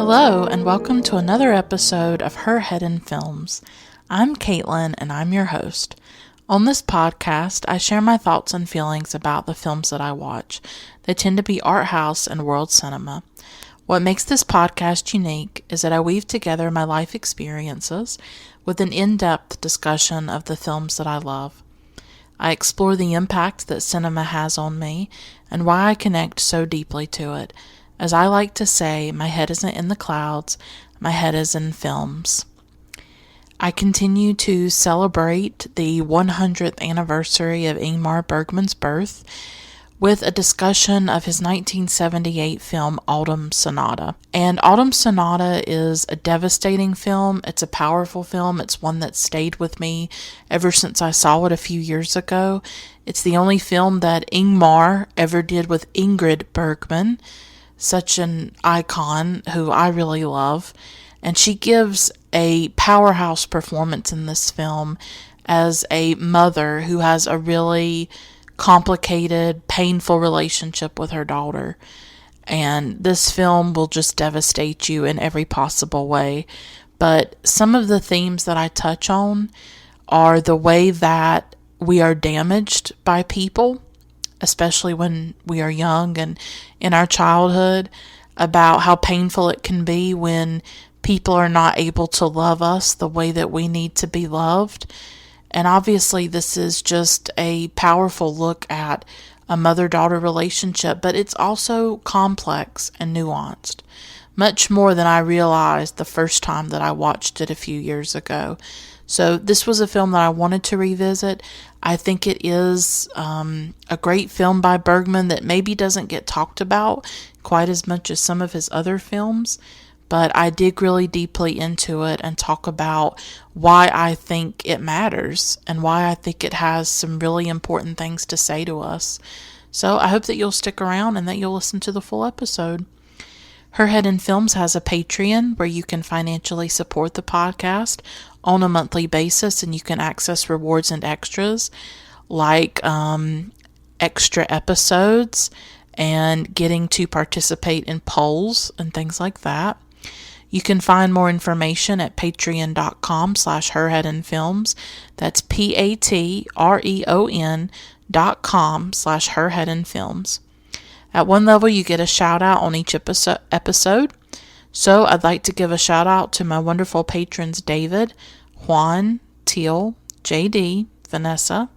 Hello, and welcome to another episode of Her Head in Films. I'm Caitlin, and I'm your host. On this podcast, I share my thoughts and feelings about the films that I watch. They tend to be art house and world cinema. What makes this podcast unique is that I weave together my life experiences with an in-depth discussion of the films that I love. I explore the impact that cinema has on me and why I connect so deeply to it. As I like to say, my head isn't in the clouds, my head is in films. I continue to celebrate the 100th anniversary of Ingmar Bergman's birth with a discussion of his 1978 film Autumn Sonata. And Autumn Sonata is a devastating film. It's a powerful film. It's one that stayed with me ever since I saw it a few years ago. It's the only film that Ingmar ever did with Ingrid Bergman, such an icon who I really love. And she gives a powerhouse performance in this film as a mother who has a really complicated, painful relationship with her daughter. And this film will just devastate you in every possible way. But some of the themes that I touch on are the way that we are damaged by people, especially when we are young and in our childhood, about how painful it can be when people are not able to love us the way that we need to be loved. And obviously this is just a powerful look at a mother-daughter relationship, but it's also complex and nuanced, much more than I realized the first time that I watched it a few years ago. So this was a film that I wanted to revisit. I think it is a great film by Bergman that maybe doesn't get talked about quite as much as some of his other films, but I dig really deeply into it and talk about why I think it matters and why I think it has some really important things to say to us. So I hope that you'll stick around and that you'll listen to the full episode. Her Head in Films has a Patreon where you can financially support the podcast on a monthly basis, and you can access rewards and extras like extra episodes and getting to participate in polls and things like that. You can find more information at patreon.com/herheadinfilms. That's patreon.com/herheadinfilms. At one level, you get a shout out on each episode. So I'd like to give a shout out to my wonderful patrons David, Juan, Teal, JD, Vanessa,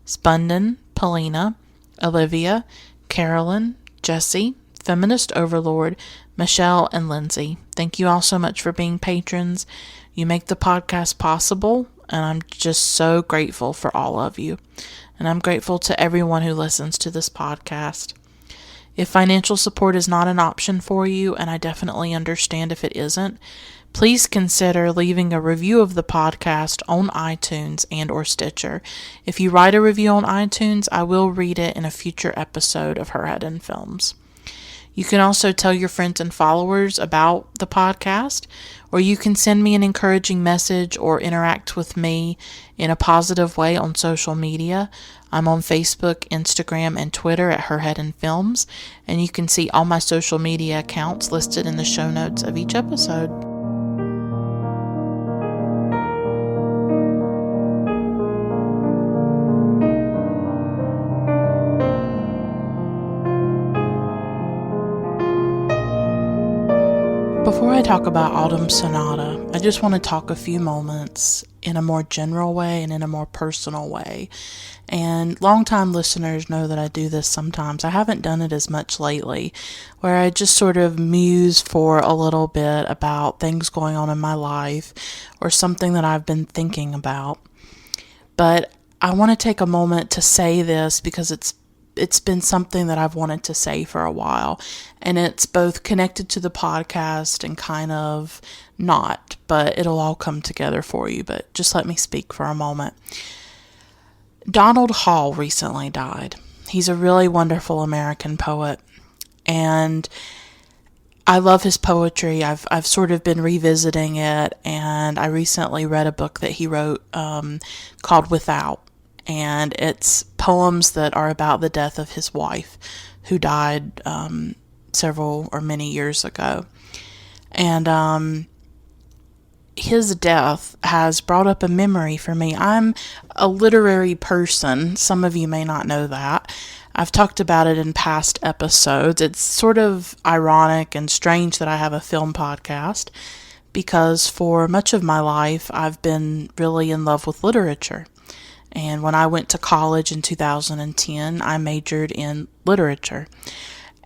Spunden, Paulina, Olivia, Carolyn, Jesse, Feminist Overlord, Michelle, and Lindsay. Thank you all so much for being patrons. You make the podcast possible, and I'm just so grateful for all of you. And I'm grateful to everyone who listens to this podcast. If financial support is not an option for you, and I definitely understand if it isn't, please consider leaving a review of the podcast on iTunes and or Stitcher. If you write a review on iTunes, I will read it in a future episode of Her Head in Films. You can also tell your friends and followers about the podcast, or you can send me an encouraging message or interact with me in a positive way on social media. I'm on Facebook, Instagram, and Twitter at Her Head in Films, and you can see all my social media accounts listed in the show notes of each episode. Before I talk about Autumn Sonata, I just want to talk a few moments in a more general way and in a more personal way. And longtime listeners know that I do this sometimes. I haven't done it as much lately, where I just sort of muse for a little bit about things going on in my life or something that I've been thinking about. But I want to take a moment to say this because it's been something that I've wanted to say for a while, and it's both connected to the podcast and kind of not, but it'll all come together for you. But just let me speak for a moment. Donald Hall recently died. He's a really wonderful American poet, and I love his poetry. I've sort of been revisiting it, and I recently read a book that he wrote called Without. And it's poems that are about the death of his wife, who died several or many years ago. And his death has brought up a memory for me. I'm a literary person. Some of you may not know that. I've talked about it in past episodes. It's sort of ironic and strange that I have a film podcast because for much of my life I've been really in love with literature. And when I went to college in 2010, I majored in literature.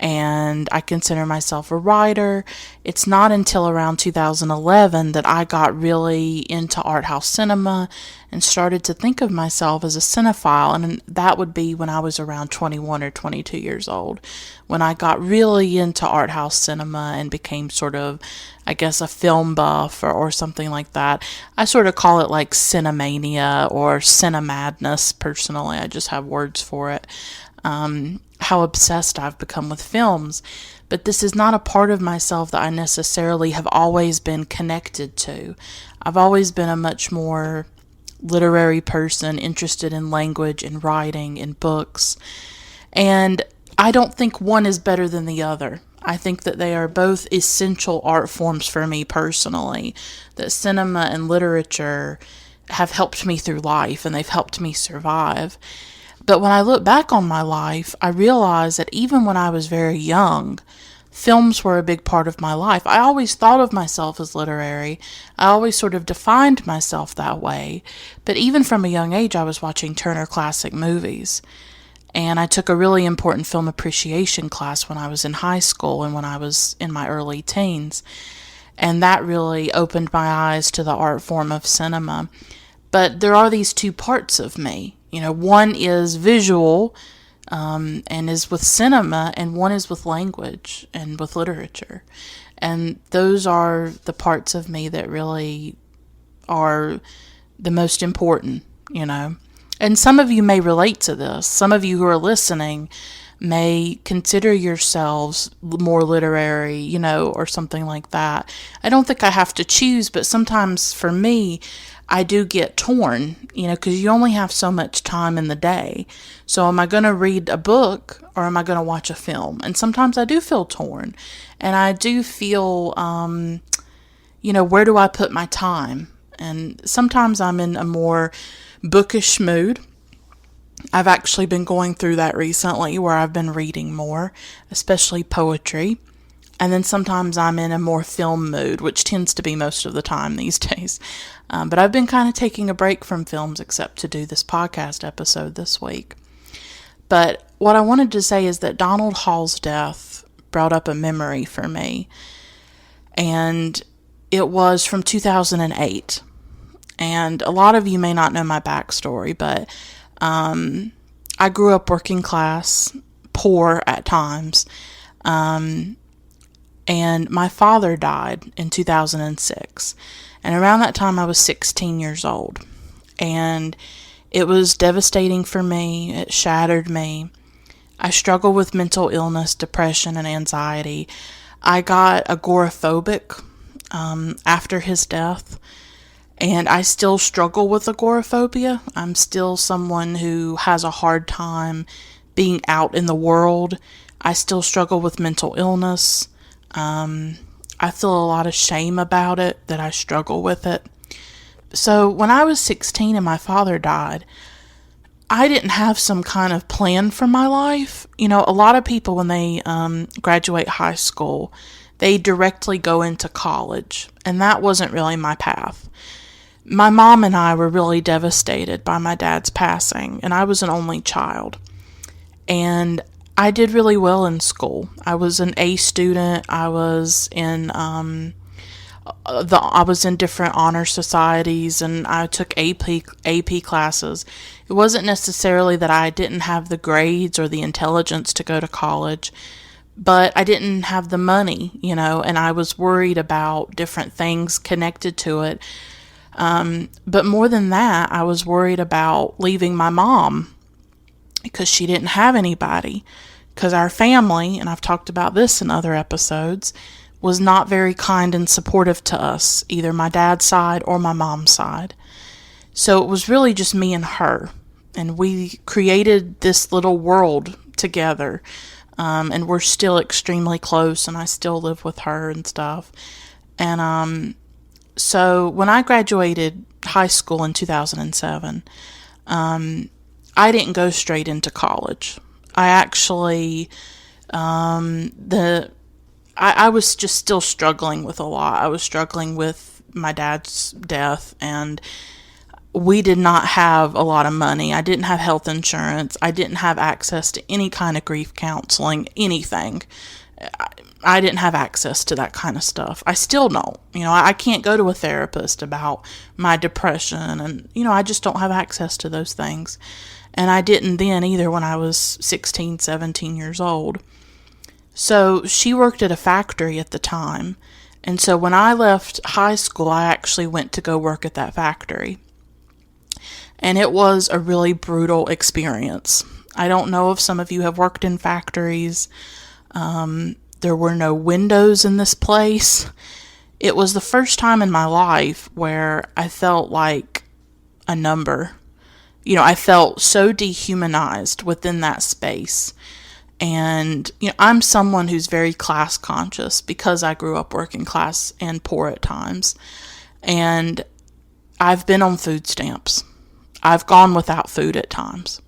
And I consider myself a writer. It's not until around 2011 that I got really into art house cinema and started to think of myself as a cinephile. And that would be when I was around 21 or 22 years old, when I got really into art house cinema and became sort of, I guess, a film buff or something like that. I sort of call it like cinemania or cinemadness personally. I just have words for it. How obsessed I've become with films, but this is not a part of myself that I necessarily have always been connected to. I've always been a much more literary person, interested in language, in writing, in books, and I don't think one is better than the other. I think that they are both essential art forms for me personally, that cinema and literature have helped me through life and they've helped me survive. But when I look back on my life, I realize that even when I was very young, films were a big part of my life. I always thought of myself as literary. I always sort of defined myself that way. But even from a young age, I was watching Turner Classic Movies. And I took a really important film appreciation class when I was in high school and when I was in my early teens. And that really opened my eyes to the art form of cinema. But there are these two parts of me. One is visual and is with cinema, and one is with language and with literature. And those are the parts of me that really are the most important. And some of you may relate to this. Some of you who are listening may consider yourselves more literary, or something like that. I don't think I have to choose, but sometimes for me, I do get torn, because you only have so much time in the day. So am I going to read a book or am I going to watch a film? And sometimes I do feel torn. And I do feel, where do I put my time? And sometimes I'm in a more bookish mood. I've actually been going through that recently where I've been reading more, especially poetry. And then sometimes I'm in a more film mood, which tends to be most of the time these days. But I've been kind of taking a break from films except to do this podcast episode this week. But what I wanted to say is that Donald Hall's death brought up a memory for me. And it was from 2008. And a lot of you may not know my backstory, but I grew up working class, poor at times. And my father died in 2006. And around that time, I was 16 years old. And it was devastating for me. It shattered me. I struggled with mental illness, depression, and anxiety. I got agoraphobic after his death. And I still struggle with agoraphobia. I'm still someone who has a hard time being out in the world. I still struggle with mental illness. I feel a lot of shame about it, that I struggle with it. So when I was 16 and my father died, I didn't have some kind of plan for my life. A lot of people when they graduate high school, they directly go into college, and that wasn't really my path. My mom and I were really devastated by my dad's passing, and I was an only child. And I did really well in school. I was an A student. I was in different honor societies, and I took AP classes. It wasn't necessarily that I didn't have the grades or the intelligence to go to college, but I didn't have the money, and I was worried about different things connected to it. But more than that, I was worried about leaving my mom because she didn't have anybody. Because our family, and I've talked about this in other episodes, was not very kind and supportive to us, either my dad's side or my mom's side. So it was really just me and her. And we created this little world together. And we're still extremely close, and I still live with her and stuff. And so when I graduated high school in 2007, I didn't go straight into college. I actually, I was just still struggling with a lot. I was struggling with my dad's death, and we did not have a lot of money. I didn't have health insurance. I didn't have access to any kind of grief counseling, anything. I didn't have access to that kind of stuff. I still don't. I can't go to a therapist about my depression, and, I just don't have access to those things. And I didn't then either when I was 16, 17 years old. So she worked at a factory at the time. And so when I left high school, I actually went to go work at that factory. And it was a really brutal experience. I don't know if some of you have worked in factories. There were no windows in this place. It was the first time in my life where I felt like a number. I felt so dehumanized within that space. And, I'm someone who's very class conscious because I grew up working class and poor at times. And I've been on food stamps. I've gone without food at times.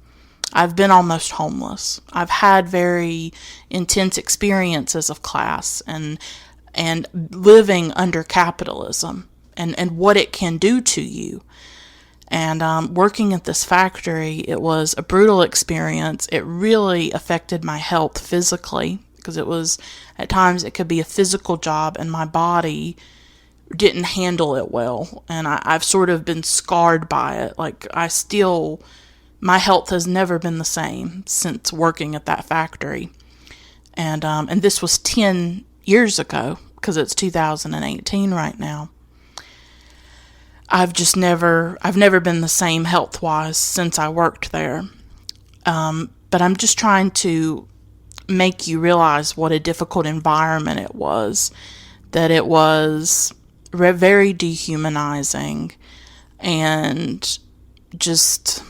I've been almost homeless. I've had very intense experiences of class and living under capitalism and what it can do to you. And working at this factory, it was a brutal experience. It really affected my health physically because at times it could be a physical job and my body didn't handle it well. And I've sort of been scarred by it. My health has never been the same since working at that factory. And this was 10 years ago because it's 2018 right now. I've never been the same health-wise since I worked there. But I'm just trying to make you realize what a difficult environment it was, that it was very dehumanizing, and just,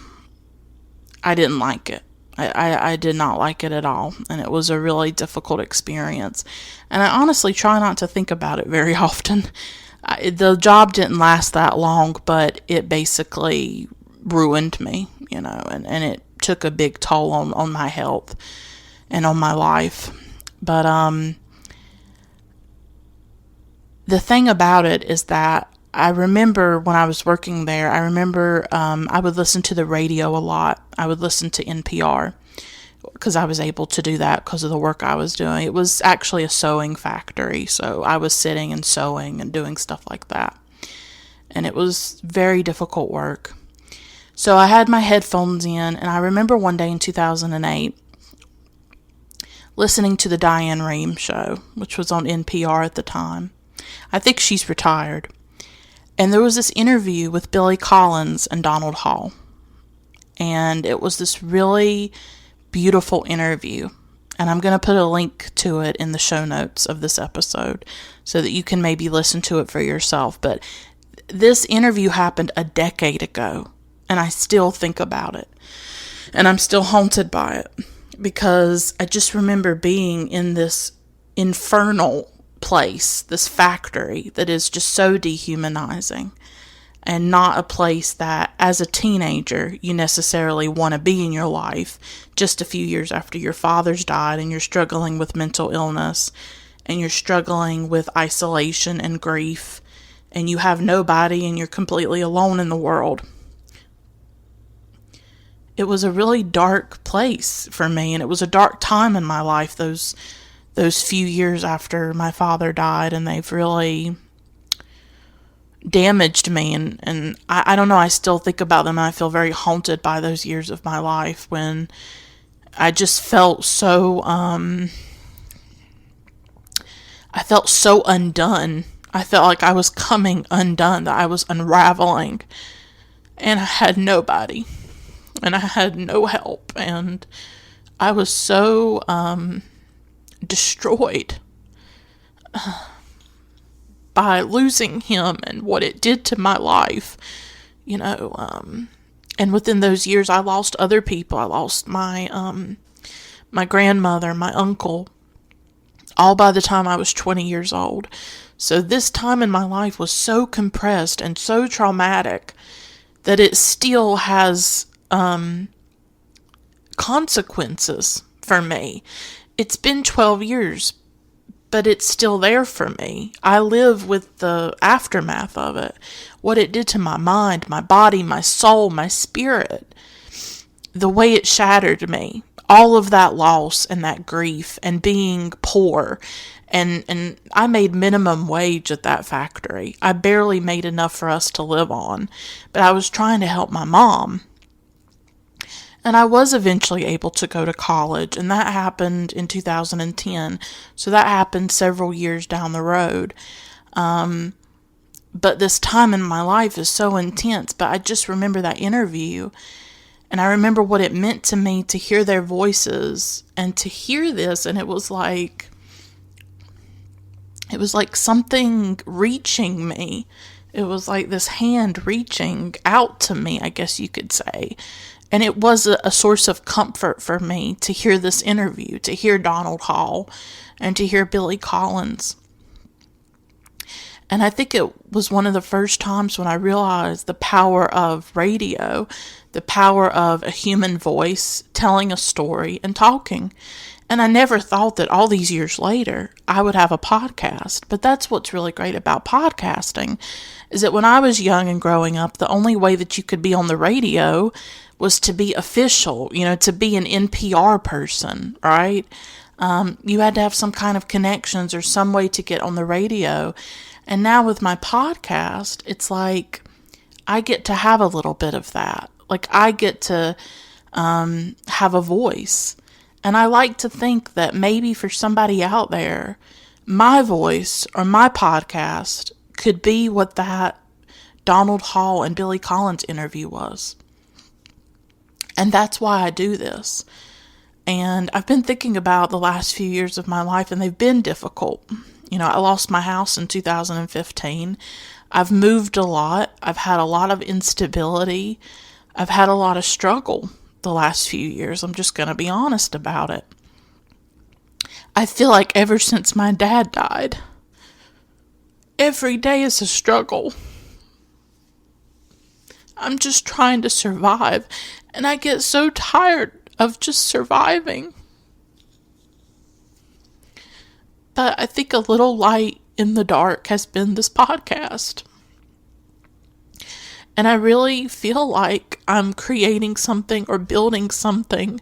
I didn't like it. I did not like it at all, and it was a really difficult experience. And I honestly try not to think about it very often. The job didn't last that long, but it basically ruined me, and it took a big toll on my health and on my life. But the thing about it is that I remember when I was working there, I would listen to the radio a lot. I would listen to NPR because I was able to do that because of the work I was doing. It was actually a sewing factory, so I was sitting and sewing and doing stuff like that. And it was very difficult work. So I had my headphones in, and I remember one day in 2008 listening to the Diane Rehm show, which was on NPR at the time. I think she's retired. And there was this interview with Billy Collins and Donald Hall. And it was this really beautiful interview. And I'm going to put a link to it in the show notes of this episode so that you can maybe listen to it for yourself. But this interview happened a decade ago, and I still think about it. And I'm still haunted by it because I just remember being in this infernal place, this factory that is just so dehumanizing, and not a place that as a teenager you necessarily want to be in your life just a few years after your father's died and you're struggling with mental illness and you're struggling with isolation and grief and you have nobody and you're completely alone in the world. It was a really dark place for me, and it was a dark time in my life, those few years after my father died, and they've really damaged me, and I don't know, I still think about them, and I feel very haunted by those years of my life when I just felt so, I felt so undone. I felt like I was coming undone, that I was unraveling, and I had nobody, and I had no help, and I was so, destroyed by losing him and what it did to my life, and within those years I lost other people. I lost my grandmother, my uncle, all by the time I was 20 years old. So this time in my life was so compressed and so traumatic that it still has consequences for me. It's been 12 years, but it's still there for me. I live with the aftermath of it. What it did to my mind, my body, my soul, my spirit. The way it shattered me. All of that loss and that grief and being poor. And I made minimum wage at that factory. I barely made enough for us to live on. But I was trying to help my mom. And I was eventually able to go to college, and that happened in 2010. So that happened several years down the road. But this time in my life is so intense. But I just remember that interview, and I remember what it meant to me to hear their voices and to hear this, and it was like something reaching me. It was like this hand reaching out to me, I guess you could say. And it was a source of comfort for me to hear this interview, to hear Donald Hall, and to hear Billy Collins. And I think it was one of the first times when I realized the power of radio, the power of a human voice telling a story and talking. And I never thought that all these years later I would have a podcast. But that's what's really great about podcasting, is that when I was young and growing up, the only way that you could be on the radio was to be official, to be an NPR person, right? You had to have some kind of connections or some way to get on the radio. And now with my podcast, it's like I get to have a little bit of that. Like I get to have a voice. And I like to think that maybe for somebody out there, my voice or my podcast could be what that Donald Hall and Billy Collins interview was. And that's why I do this. And I've been thinking about the last few years of my life, and they've been difficult. I lost my house in 2015. I've moved a lot. I've had a lot of instability. I've had a lot of struggle the last few years. I'm just going to be honest about it. I feel like ever since my dad died, every day is a struggle. I'm just trying to survive. And I get so tired of just surviving. But I think a little light in the dark has been this podcast. And I really feel like I'm creating something or building something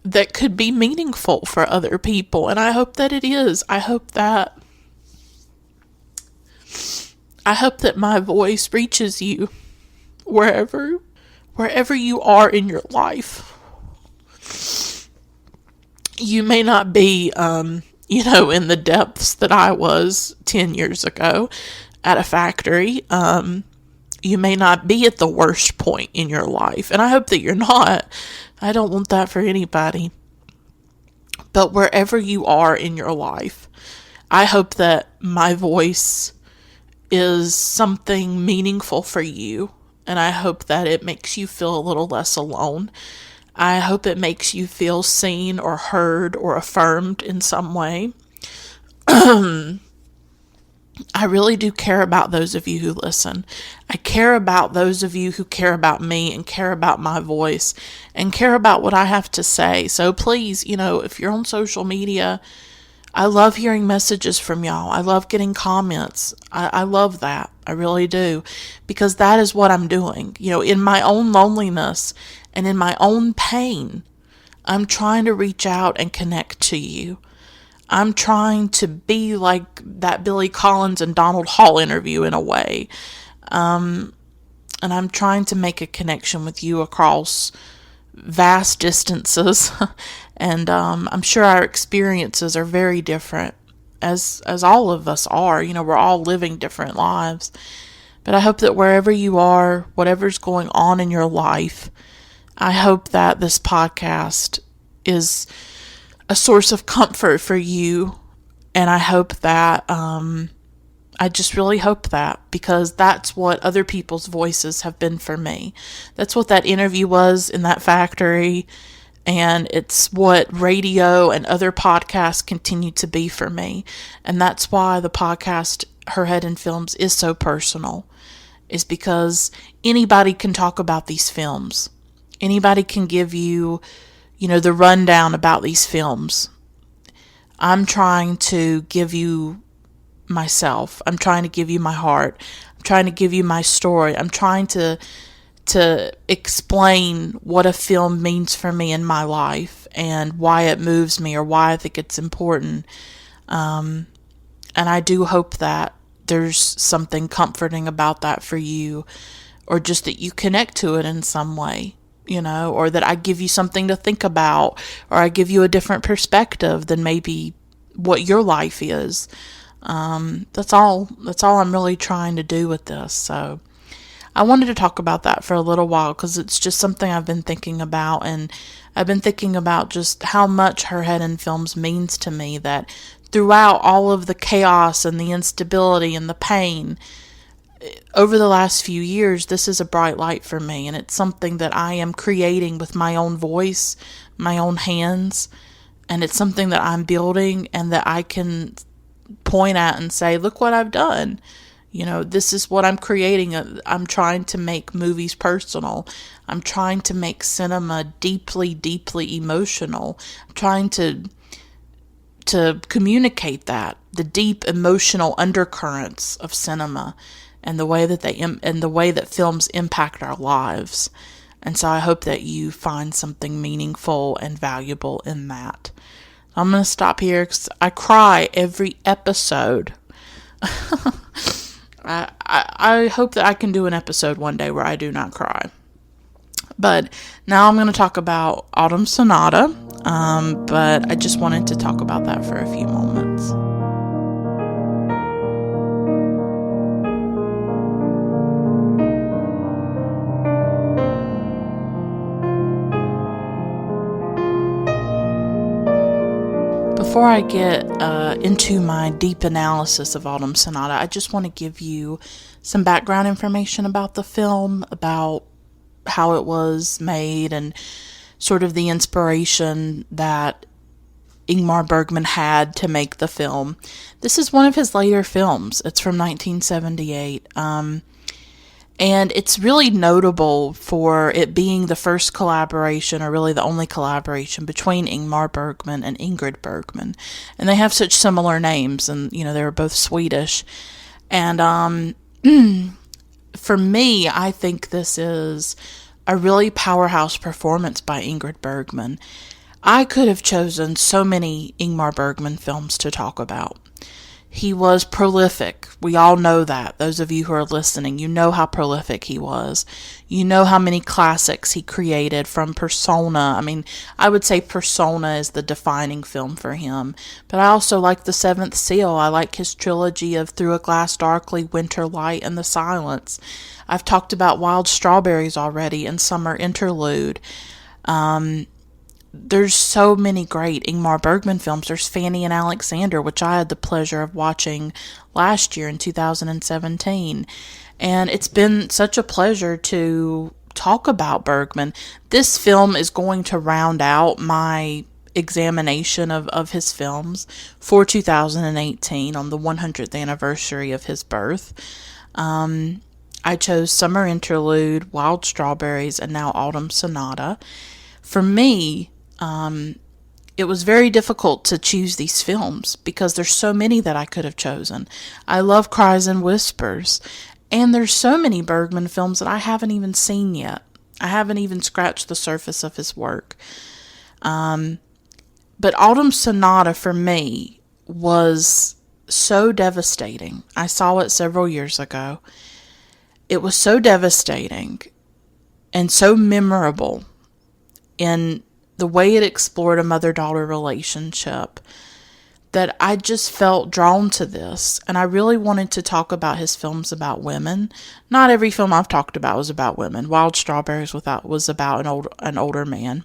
that could be meaningful for other people. And I hope that it is. I hope that my voice reaches you wherever you are in your life. You may not be, in the depths that I was 10 years ago at a factory. You may not be at the worst point in your life. And I hope that you're not. I don't want that for anybody. But wherever you are in your life, I hope that my voice is something meaningful for you. And I hope that it makes you feel a little less alone. I hope it makes you feel seen or heard or affirmed in some way. I really do care about those of you who listen. I care about those of you who care about me and care about my voice and care about what I have to say. So please, if you're on social media, I love hearing messages from y'all. I love getting comments. I love that. I really do. Because that is what I'm doing. In my own loneliness and in my own pain, I'm trying to reach out and connect to you. I'm trying to be like that Billy Collins and Donald Hall interview in a way. And I'm trying to make a connection with you across vast distances. And I'm sure our experiences are very different, as all of us are. We're all living different lives. But I hope that wherever you are, whatever's going on in your life, I hope that this podcast is a source of comfort for you. And I hope that, I just really hope that, because that's what other people's voices have been for me. That's what that interview was in that factory. And it's what radio and other podcasts continue to be for me. And that's why the podcast, Her Head in Films, is so personal, is because anybody can talk about these films. Anybody can give you, the rundown about these films. I'm trying to give you myself. I'm trying to give you my heart. I'm trying to give you my story. I'm trying to explain what a film means for me in my life and why it moves me or why I think it's important. And I do hope that there's something comforting about that for you, or just that you connect to it in some way, or that I give you something to think about, or I give you a different perspective than maybe what your life is. That's all I'm really trying to do with this. So I wanted to talk about that for a little while because it's just something I've been thinking about, and I've been thinking about just how much Her Head in Films means to me, that throughout all of the chaos and the instability and the pain over the last few years, this is a bright light for me, and it's something that I am creating with my own voice, my own hands, and it's something that I'm building and that I can point at and say, look what I've done. This is what I'm creating. I'm trying to make movies personal. I'm trying to make cinema deeply, deeply emotional. I'm trying to communicate that, the deep emotional undercurrents of cinema and the way that films impact our lives. And so I hope that you find something meaningful and valuable in that. I'm going to stop here because I cry every episode. I hope that I can do an episode one day where I do not cry. But now I'm going to talk about Autumn Sonata, but I just wanted to talk about that for a few moments. Before I get into my deep analysis of Autumn Sonata, I just want to give you some background information about the film, about how it was made, and sort of the inspiration that Ingmar Bergman had to make the film. This is one of his later films. It's from 1978. And it's really notable for it being the first collaboration, or really the only collaboration, between Ingmar Bergman and Ingrid Bergman. And they have such similar names, and, they were both Swedish. And for me, I think this is a really powerhouse performance by Ingrid Bergman. I could have chosen so many Ingmar Bergman films to talk about. He was prolific. We all know that. Those of you who are listening, you know how prolific he was. You know how many classics he created, from Persona. I mean, I would say Persona is the defining film for him. But I also like The Seventh Seal. I like his trilogy of Through a Glass Darkly, Winter Light, and The Silence. I've talked about Wild Strawberries already, and Summer Interlude. There's so many great Ingmar Bergman films. There's Fanny and Alexander, which I had the pleasure of watching last year in 2017. And it's been such a pleasure to talk about Bergman. This film is going to round out my examination of his films for 2018 on the 100th anniversary of his birth. I chose Summer Interlude, Wild Strawberries, and now Autumn Sonata. For me, it was very difficult to choose these films because there's so many that I could have chosen. I love Cries and Whispers, and there's so many Bergman films that I haven't even seen yet. I haven't even scratched the surface of his work. But Autumn Sonata for me was so devastating. I saw it several years ago. It was so devastating and so memorable in the way it explored a mother-daughter relationship that I just felt drawn to this. And I really wanted to talk about his films about women. Not every film I've talked about was about women. Wild Strawberries was about an older man.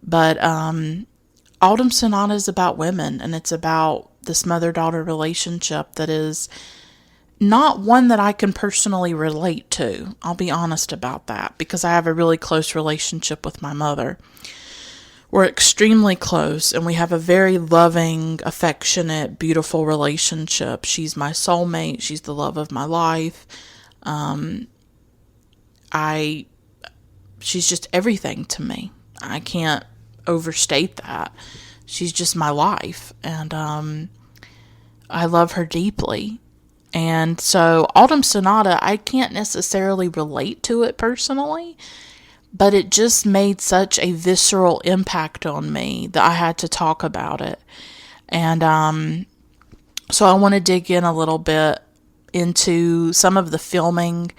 But Autumn Sonata is about women, and it's about this mother-daughter relationship that is not one that I can personally relate to. I'll be honest about that, because I have a really close relationship with my mother. we're extremely close, and we have a very loving, affectionate, beautiful relationship. She's my soulmate. She's the love of my life. She's just everything to me. I can't overstate that. She's just my life, and I love her deeply. And so Autumn Sonata, I can't necessarily relate to it personally, but it just made such a visceral impact on me that I had to talk about it. And so I want to dig in a little bit into some of the filming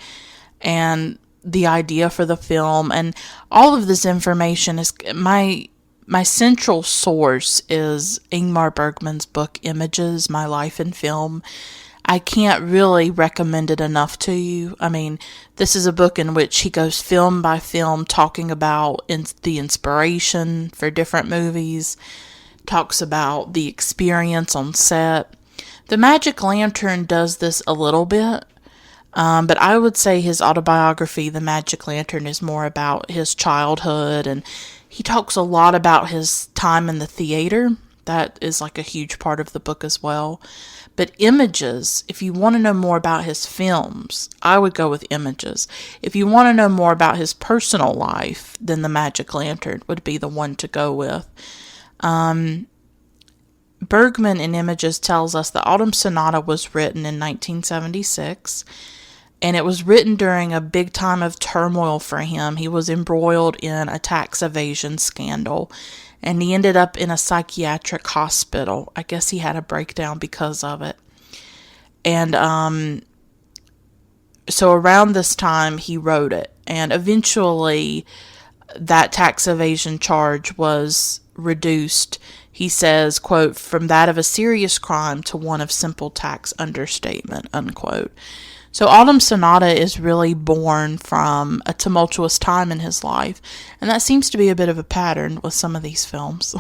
and the idea for the film, and all of this information is my central source is Ingmar Bergman's book Images, My Life in Film. I can't really recommend it enough to you. I mean, this is a book in which he goes film by film talking about the inspiration for different movies, talks about the experience on set. The Magic Lantern does this a little bit, but I would say his autobiography, The Magic Lantern, is more about his childhood, and he talks a lot about his time in the theater. That is like a huge part of the book as well. But Images, if you want to know more about his films, I would go with Images. If you want to know more about his personal life, then The Magic Lantern would be the one to go with. Bergman in Images tells us that Autumn Sonata was written in 1976, and it was written during a big time of turmoil for him. He was embroiled in a tax evasion scandal, and he ended up in a psychiatric hospital. I guess he had a breakdown because of it. And so around this time, he wrote it. And eventually, that tax evasion charge was reduced, he says, quote, from that of a serious crime to one of simple tax understatement, unquote. So Autumn Sonata is really born from a tumultuous time in his life, and that seems to be a bit of a pattern with some of these films,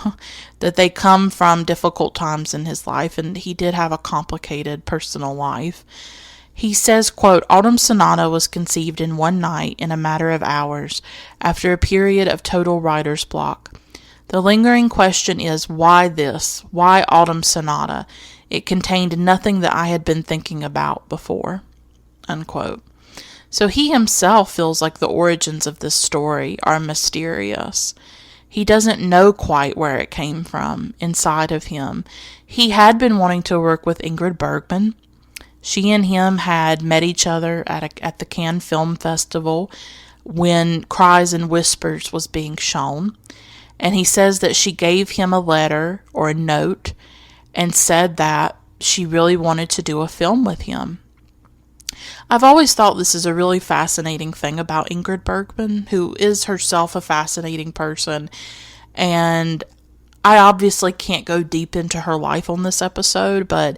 that they come from difficult times in his life, and he did have a complicated personal life. He says, quote, Autumn Sonata was conceived in one night in a matter of hours, after a period of total writer's block. The lingering question is, why this? Why Autumn Sonata? It contained nothing that I had been thinking about before. Unquote. So he himself feels like the origins of this story are mysterious. He doesn't know quite where it came from inside of him. He had been wanting to work with Ingrid Bergman. She and him had met each other at the Cannes Film Festival when Cries and Whispers was being shown. And he says that she gave him a letter or a note and said that she really wanted to do a film with him. I've always thought this is a really fascinating thing about Ingrid Bergman, who is herself a fascinating person, and I obviously can't go deep into her life on this episode, but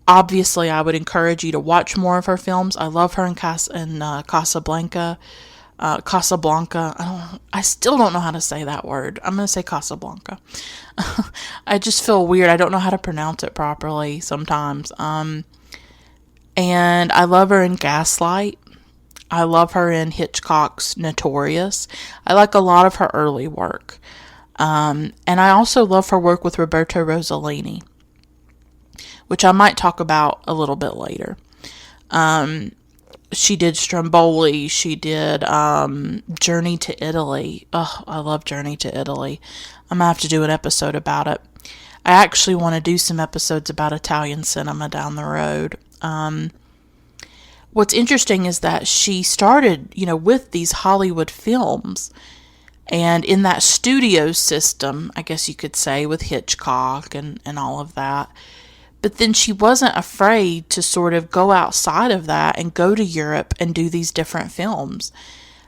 obviously I would encourage you to watch more of her films. I love her in Casablanca. I still don't know how to say that word. I'm going to say Casablanca. I just feel weird. I don't know how to pronounce it properly sometimes. And I love her in Gaslight. I love her in Hitchcock's Notorious. I like a lot of her early work. And I also love her work with Roberto Rossellini, which I might talk about a little bit later. She did Stromboli. She did Journey to Italy. Oh, I love Journey to Italy. I'm going to have to do an episode about it. I actually want to do some episodes about Italian cinema down the road. What's interesting is that she started, with these Hollywood films, and in that studio system, I guess you could say, with Hitchcock and all of that. But then she wasn't afraid to sort of go outside of that and go to Europe and do these different films.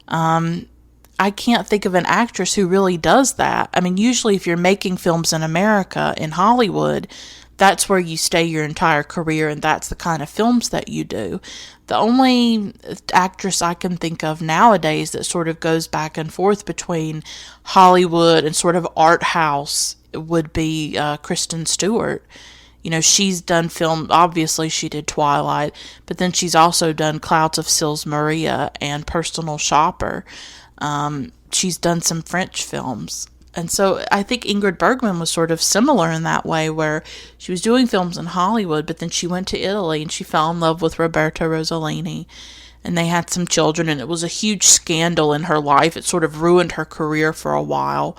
I can't think of an actress who really does that. I mean, usually if you're making films in America, in Hollywood, that's where you stay your entire career, and that's the kind of films that you do. The only actress I can think of nowadays that sort of goes back and forth between Hollywood and sort of art house would be Kristen Stewart. She's done film, obviously she did Twilight, but then she's also done Clouds of Sils Maria and Personal Shopper. She's done some French films. And so I think Ingrid Bergman was sort of similar in that way, where she was doing films in Hollywood, but then she went to Italy and she fell in love with Roberto Rossellini, and they had some children, and it was a huge scandal in her life. It sort of ruined her career for a while,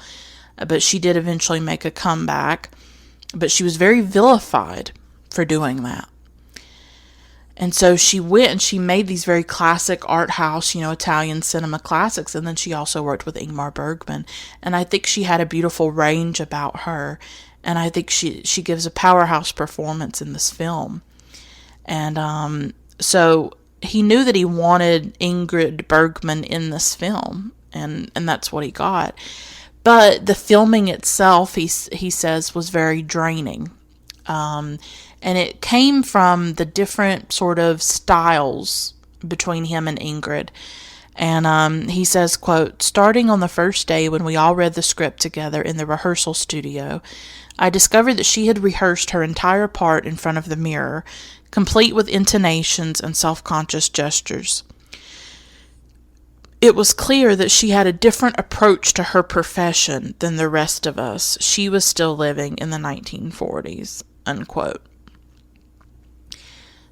but she did eventually make a comeback. But she was very vilified for doing that. And so she went and she made these very classic art house, Italian cinema classics. And then she also worked with Ingmar Bergman. And I think she had a beautiful range about her. And I think she gives a powerhouse performance in this film. And so he knew that he wanted Ingrid Bergman in this film. And that's what he got. But the filming itself, he says, was very draining. And it came from the different sort of styles between him and Ingrid. And he says, quote, "Starting on the first day when we all read the script together in the rehearsal studio, I discovered that she had rehearsed her entire part in front of the mirror, complete with intonations and self-conscious gestures. It was clear that she had a different approach to her profession than the rest of us. She was still living in the 1940s, unquote.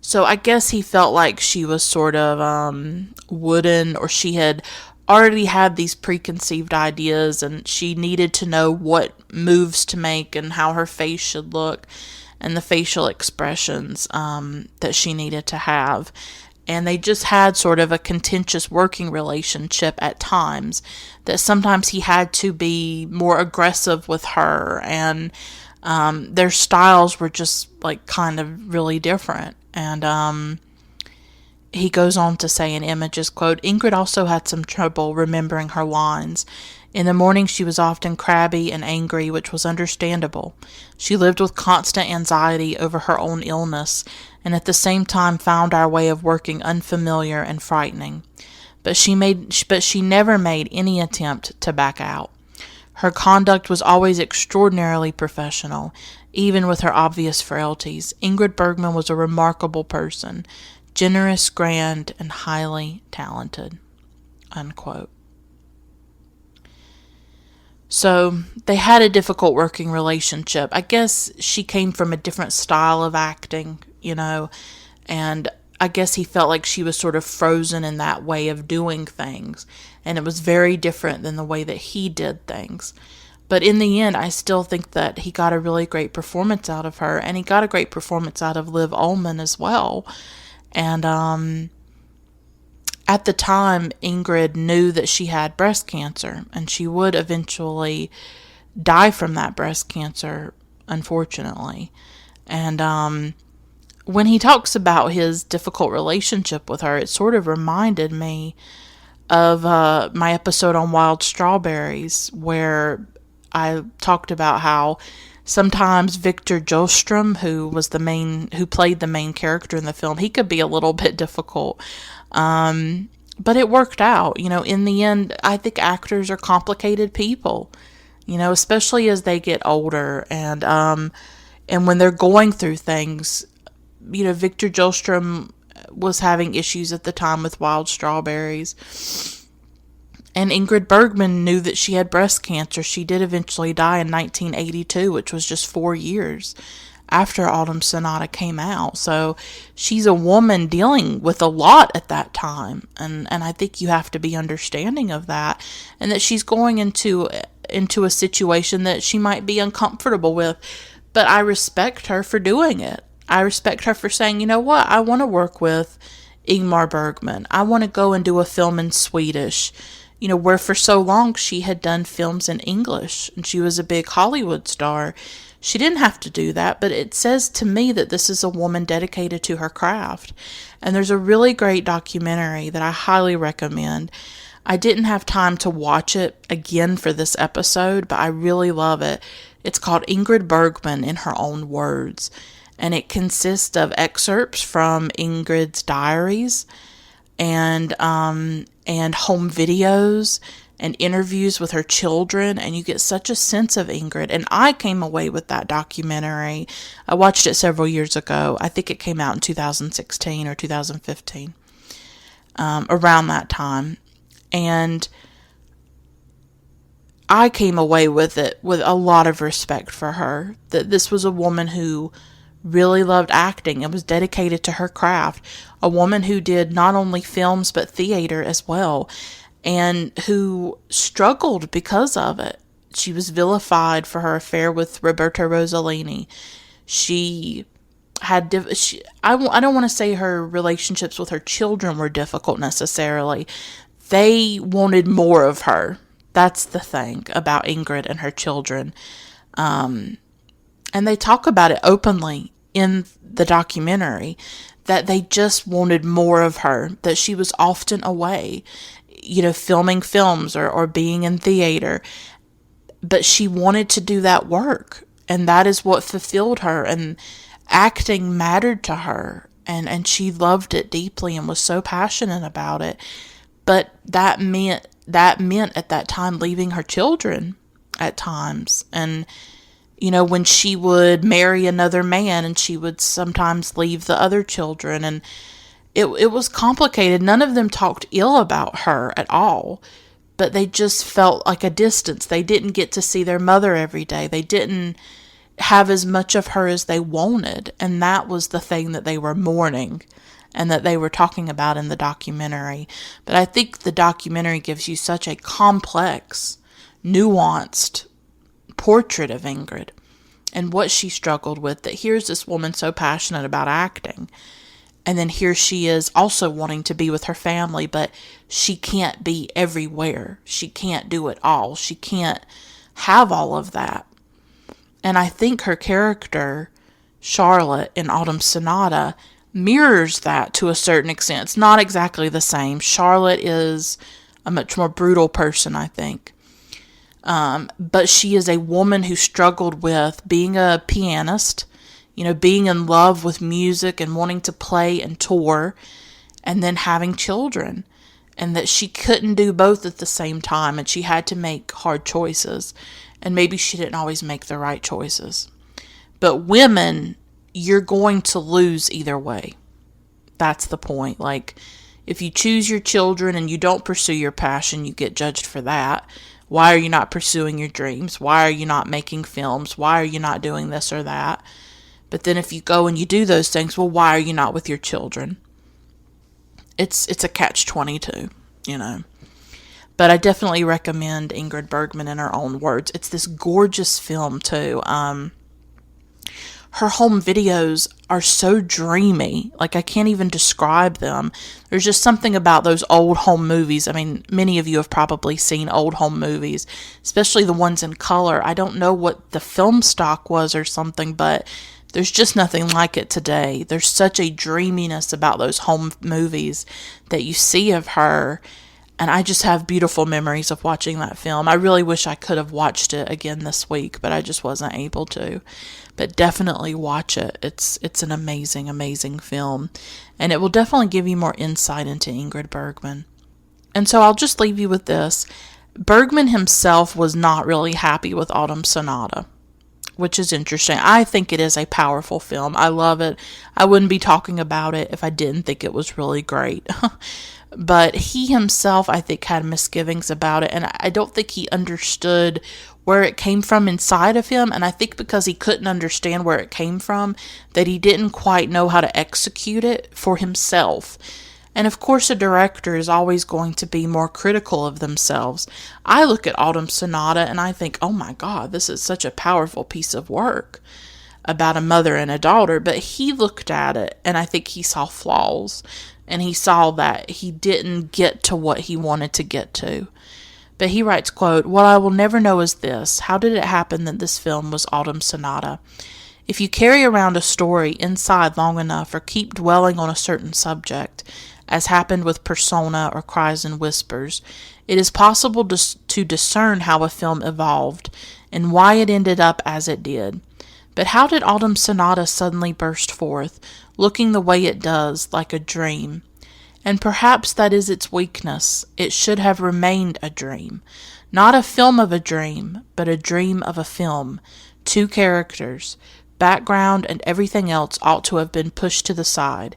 So I guess he felt like she was sort of wooden, or she had already had these preconceived ideas and she needed to know what moves to make and how her face should look and the facial expressions that she needed to have. And they just had sort of a contentious working relationship at times, that sometimes he had to be more aggressive with her, and their styles were just like kind of really different. And he goes on to say in Images, quote, "Ingrid also had some trouble remembering her lines. In the morning she was often crabby and angry, which was understandable. She lived with constant anxiety over her own illness, and at the same time found our way of working unfamiliar and frightening. But she never made any attempt to back out. Her conduct was always extraordinarily professional, even with her obvious frailties. Ingrid Bergman was a remarkable person, generous, grand, and highly talented," unquote. So they had a difficult working relationship. I guess she came from a different style of acting, and I guess he felt like she was sort of frozen in that way of doing things, and it was very different than the way that he did things. But in the end, I still think that he got a really great performance out of her, and he got a great performance out of Liv Ullmann as well. And at the time, Ingrid knew that she had breast cancer, and she would eventually die from that breast cancer, unfortunately. And when he talks about his difficult relationship with her, it sort of reminded me of my episode on Wild Strawberries, where I talked about how sometimes Victor Jostrom, who played the main character in the film, he could be a little bit difficult. But it worked out. In the end, I think actors are complicated people, especially as they get older, and when they're going through things. Victor Jostrom was having issues at the time with Wild Strawberries. And Ingrid Bergman knew that she had breast cancer. She did eventually die in 1982, which was just 4 years after Autumn Sonata came out. So she's a woman dealing with a lot at that time. And I think you have to be understanding of that. And that she's going into a situation that she might be uncomfortable with. But I respect her for doing it. I respect her for saying, you know what, I want to work with Ingmar Bergman. I want to go and do a film in Swedish, where for so long she had done films in English and she was a big Hollywood star. She didn't have to do that, but it says to me that this is a woman dedicated to her craft. And there's a really great documentary that I highly recommend. I didn't have time to watch it again for this episode, but I really love it. It's called Ingrid Bergman in Her Own Words. And it consists of excerpts from Ingrid's diaries and home videos and interviews with her children, and you get such a sense of Ingrid. And I came away with that documentary. I watched it several years ago. I think it came out in 2016 or 2015, around that time. And I came away with it with a lot of respect for her. That this was a woman who really loved acting and was dedicated to her craft. A woman who did not only films but theater as well, and who struggled because of it. She was vilified for her affair with Roberto Rossellini. She had I don't want to say her relationships with her children were difficult necessarily. They wanted more of her. That's the thing about Ingrid and her children. And they talk about it openly in the documentary, that they just wanted more of her, that she was often away, filming films or being in theater. But she wanted to do that work, and that is what fulfilled her, and acting mattered to her, and she loved it deeply and was so passionate about it. But that meant at that time leaving her children at times. And when she would marry another man, and she would sometimes leave the other children, and it was complicated. None of them talked ill about her at all, but they just felt like a distance. They didn't get to see their mother every day. They didn't have as much of her as they wanted, and that was the thing that they were mourning and that they were talking about in the documentary. But I think the documentary gives you such a complex, nuanced portrait of Ingrid and what she struggled with, that here's this woman so passionate about acting, and then here she is also wanting to be with her family, but she can't be everywhere. She can't do it all. She can't have all of that. And I think her character, Charlotte, in Autumn Sonata, mirrors that to a certain extent. It's not exactly the same. Charlotte is a much more brutal person, I think. But she is a woman who struggled with being a pianist, being in love with music and wanting to play and tour, and then having children. And that she couldn't do both at the same time, and she had to make hard choices. And maybe she didn't always make the right choices. But women, you're going to lose either way. That's the point. Like, if you choose your children and you don't pursue your passion, you get judged for that. Why are you not pursuing your dreams? Why are you not making films? Why are you not doing this or that? But then if you go and you do those things, well, why are you not with your children? It's a catch-22, But I definitely recommend Ingrid Bergman in her own words. It's this gorgeous film, too. Her home videos are so dreamy. Like, I can't even describe them. There's just something about those old home movies. I mean, many of you have probably seen old home movies, especially the ones in color. I don't know what the film stock was or something, but there's just nothing like it today. There's such a dreaminess about those home movies that you see of her. And I just have beautiful memories of watching that film. I really wish I could have watched it again this week, but I just wasn't able to. But definitely watch it. It's an amazing, amazing film. And it will definitely give you more insight into Ingrid Bergman. And so I'll just leave you with this. Bergman himself was not really happy with Autumn Sonata, which is interesting. I think it is a powerful film. I love it. I wouldn't be talking about it if I didn't think it was really great. But he himself, I think, had misgivings about it, and I don't think he understood where it came from inside of him, and I think because he couldn't understand where it came from, that he didn't quite know how to execute it for himself. And of course, a director is always going to be more critical of themselves. I look at Autumn Sonata and I think, oh my God, this is such a powerful piece of work about a mother and a daughter. But he looked at it and I think he saw flaws. And he saw that he didn't get to what he wanted to get to. But he writes, quote, "What I will never know is this. How did it happen that this film was Autumn Sonata? If you carry around a story inside long enough or keep dwelling on a certain subject, as happened with Persona or Cries and Whispers, it is possible to discern how a film evolved and why it ended up as it did. But how did Autumn Sonata suddenly burst forth, looking the way it does, like a dream? And perhaps that is its weakness. It should have remained a dream. Not a film of a dream, but a dream of a film. 2 characters. Background and everything else ought to have been pushed to the side.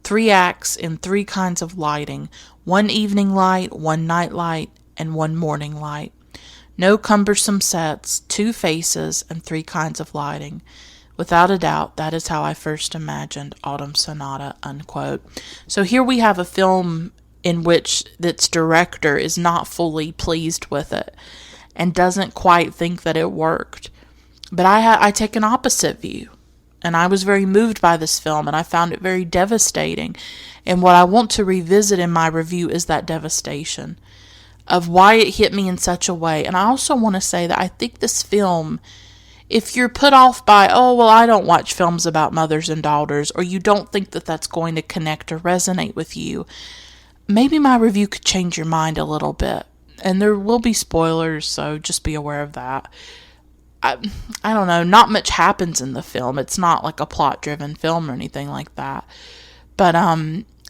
3 acts in 3 kinds of lighting. 1 evening light, 1 night light, and 1 morning light. No cumbersome sets, 2 faces, and 3 kinds of lighting. Without a doubt, that is how I first imagined Autumn Sonata, unquote. So here we have a film in which its director is not fully pleased with it and doesn't quite think that it worked. But I take an opposite view, and I was very moved by this film, and I found it very devastating. And what I want to revisit in my review is that devastation of why it hit me in such a way. And I also want to say that I think this film, if you're put off by, oh, well, I don't watch films about mothers and daughters, or you don't think that that's going to connect or resonate with you, maybe my review could change your mind a little bit. And there will be spoilers, so just be aware of that. I don't know, not much happens in the film. It's not like a plot-driven film or anything like that. But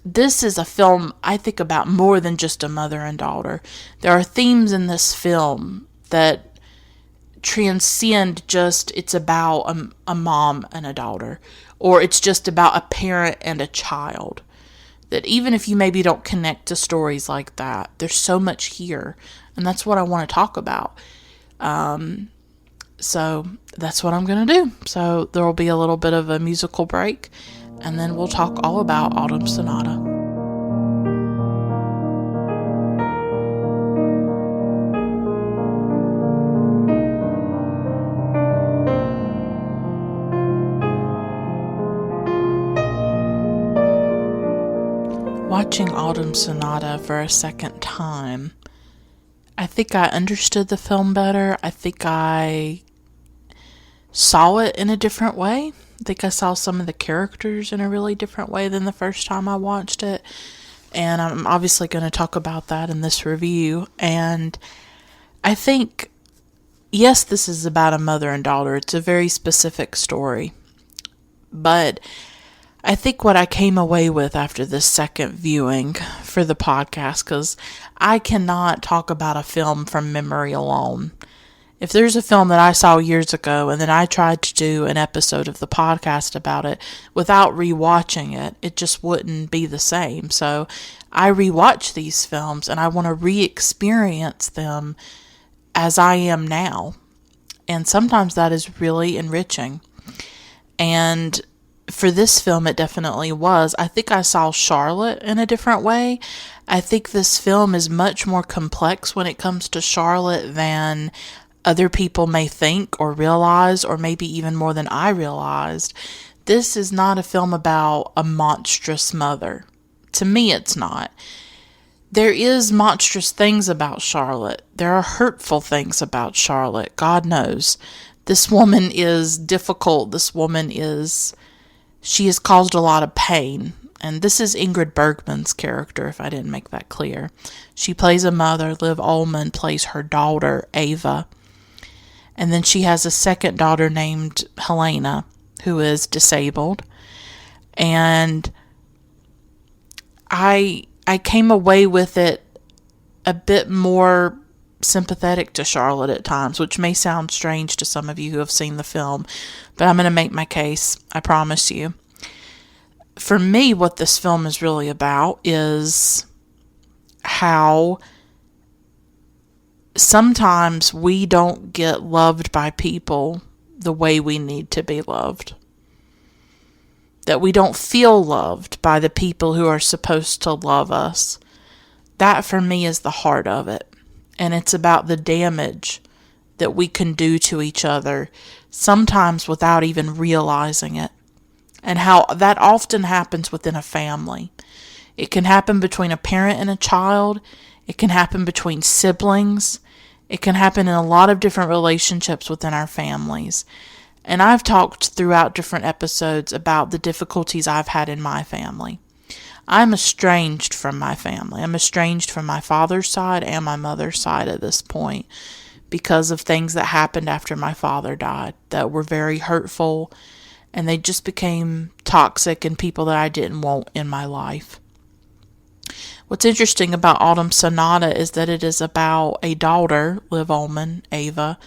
this is a film I think about more than just a mother and daughter. There are themes in this film that transcend just it's about a mom and a daughter, or it's just about a parent and a child. That even if you maybe don't connect to stories like that, there's so much here, and that's what I want to talk about. So that's what I'm going to do. So there will be a little bit of a musical break, and then we'll talk all about Autumn Sonata. Watching Autumn Sonata for a second time, I think I understood the film better. I think I saw it in a different way. I think I saw some of the characters in a really different way than the first time I watched it. And I'm obviously going to talk about that in this review. And I think, yes, this is about a mother and daughter. It's a very specific story. But I think what I came away with after this second viewing for the podcast, because I cannot talk about a film from memory alone. If there's a film that I saw years ago and then I tried to do an episode of the podcast about it without rewatching it, it just wouldn't be the same. So I rewatch these films and I want to re-experience them as I am now. And sometimes that is really enriching. And for this film, it definitely was. I think I saw Charlotte in a different way. I think this film is much more complex when it comes to Charlotte than other people may think or realize, or maybe even more than I realized. This is not a film about a monstrous mother. To me, it's not. There is monstrous things about Charlotte. There are hurtful things about Charlotte. God knows. This woman is difficult. This woman she has caused a lot of pain. And this is Ingrid Bergman's character, if I didn't make that clear. She plays a mother. Liv Ullmann plays her daughter, Ava. And then she has a second daughter named Helena, who is disabled. And I came away with it a bit more sympathetic to Charlotte at times, which may sound strange to some of you who have seen the film, but I'm going to make my case, I promise you. For me, what this film is really about is how sometimes we don't get loved by people the way we need to be loved. That we don't feel loved by the people who are supposed to love us. That for me is the heart of it. And it's about the damage that we can do to each other, sometimes without even realizing it. And how that often happens within a family. It can happen between a parent and a child. It can happen between siblings. It can happen in a lot of different relationships within our families. And I've talked throughout different episodes about the difficulties I've had in my family. I'm estranged from my family. I'm estranged from my father's side and my mother's side at this point because of things that happened after my father died that were very hurtful, and they just became toxic and people that I didn't want in my life. What's interesting about Autumn Sonata is that it is about a daughter, Liv Ullmann, Ava,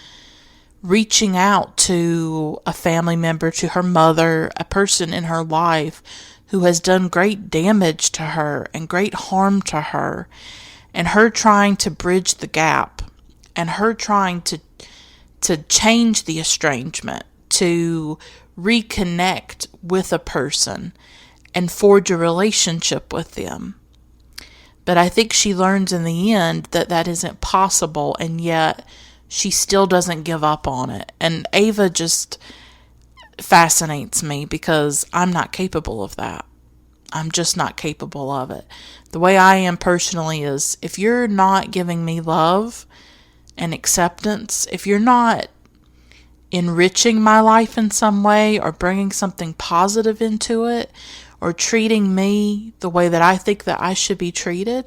reaching out to a family member, to her mother, a person in her life who has done great damage to her and great harm to her, and her trying to bridge the gap and her trying to change the estrangement, to reconnect with a person and forge a relationship with them. But I think she learns in the end that that isn't possible, and yet she still doesn't give up on it. And Ava just fascinates me because I'm not capable of that. I'm just not capable of it. The way I am personally is, if you're not giving me love and acceptance, if you're not enriching my life in some way or bringing something positive into it or treating me the way that I think that I should be treated,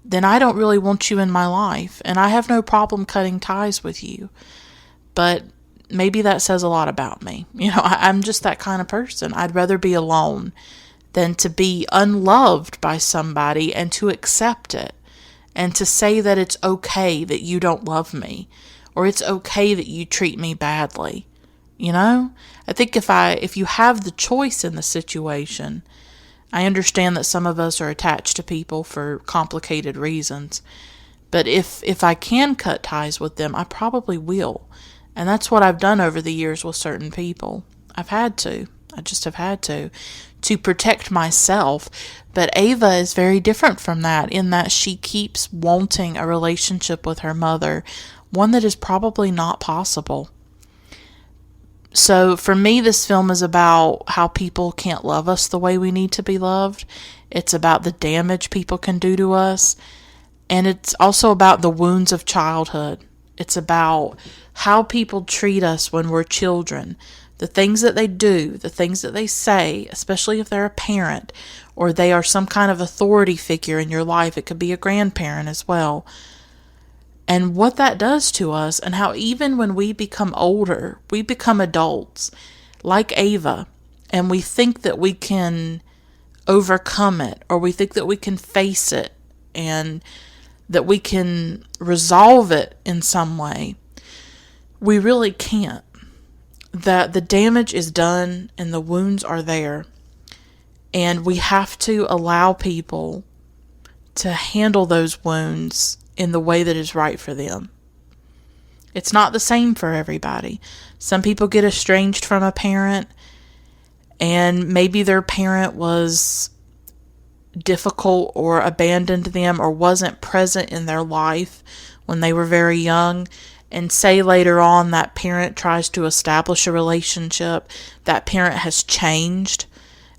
then I don't really want you in my life. And I have no problem cutting ties with you. But maybe that says a lot about me. I'm just that kind of person. I'd rather be alone than to be unloved by somebody and to accept it and to say that it's okay that you don't love me or it's okay that you treat me badly. I think if you have the choice in the situation, I understand that some of us are attached to people for complicated reasons, but if I can cut ties with them, I probably will. And that's what I've done over the years with certain people. I've had to. I just have had to protect myself. But Ava is very different from that, in that she keeps wanting a relationship with her mother, one that is probably not possible. So for me, this film is about how people can't love us the way we need to be loved. It's about the damage people can do to us. And it's also about the wounds of childhood. It's about how people treat us when we're children. The things that they do, the things that they say, especially if they're a parent or they are some kind of authority figure in your life. It could be a grandparent as well. And what that does to us, and how even when we become older, we become adults, like Ava, and we think that we can overcome it, or we think that we can face it, and that we can resolve it in some way. We really can't. That the damage is done and the wounds are there. And we have to allow people to handle those wounds in the way that is right for them. It's not the same for everybody. Some people get estranged from a parent, and maybe their parent was difficult or abandoned them or wasn't present in their life when they were very young. And say later on that parent tries to establish a relationship, that parent has changed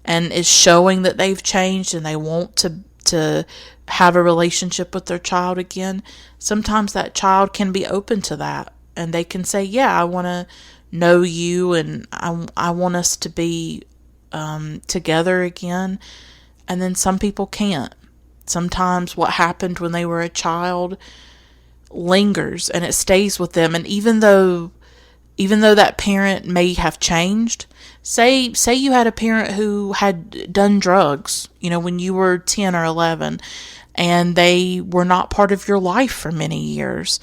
and is showing that they've changed and they want to have a relationship with their child again. Sometimes that child can be open to that, and they can say, yeah, I want to know you, and I want us to be together again. And then some people can't. Sometimes what happened when they were a child lingers and it stays with them. And even though that parent may have changed, say you had a parent who had done drugs, when you were 10 or 11, and they were not part of your life for many years.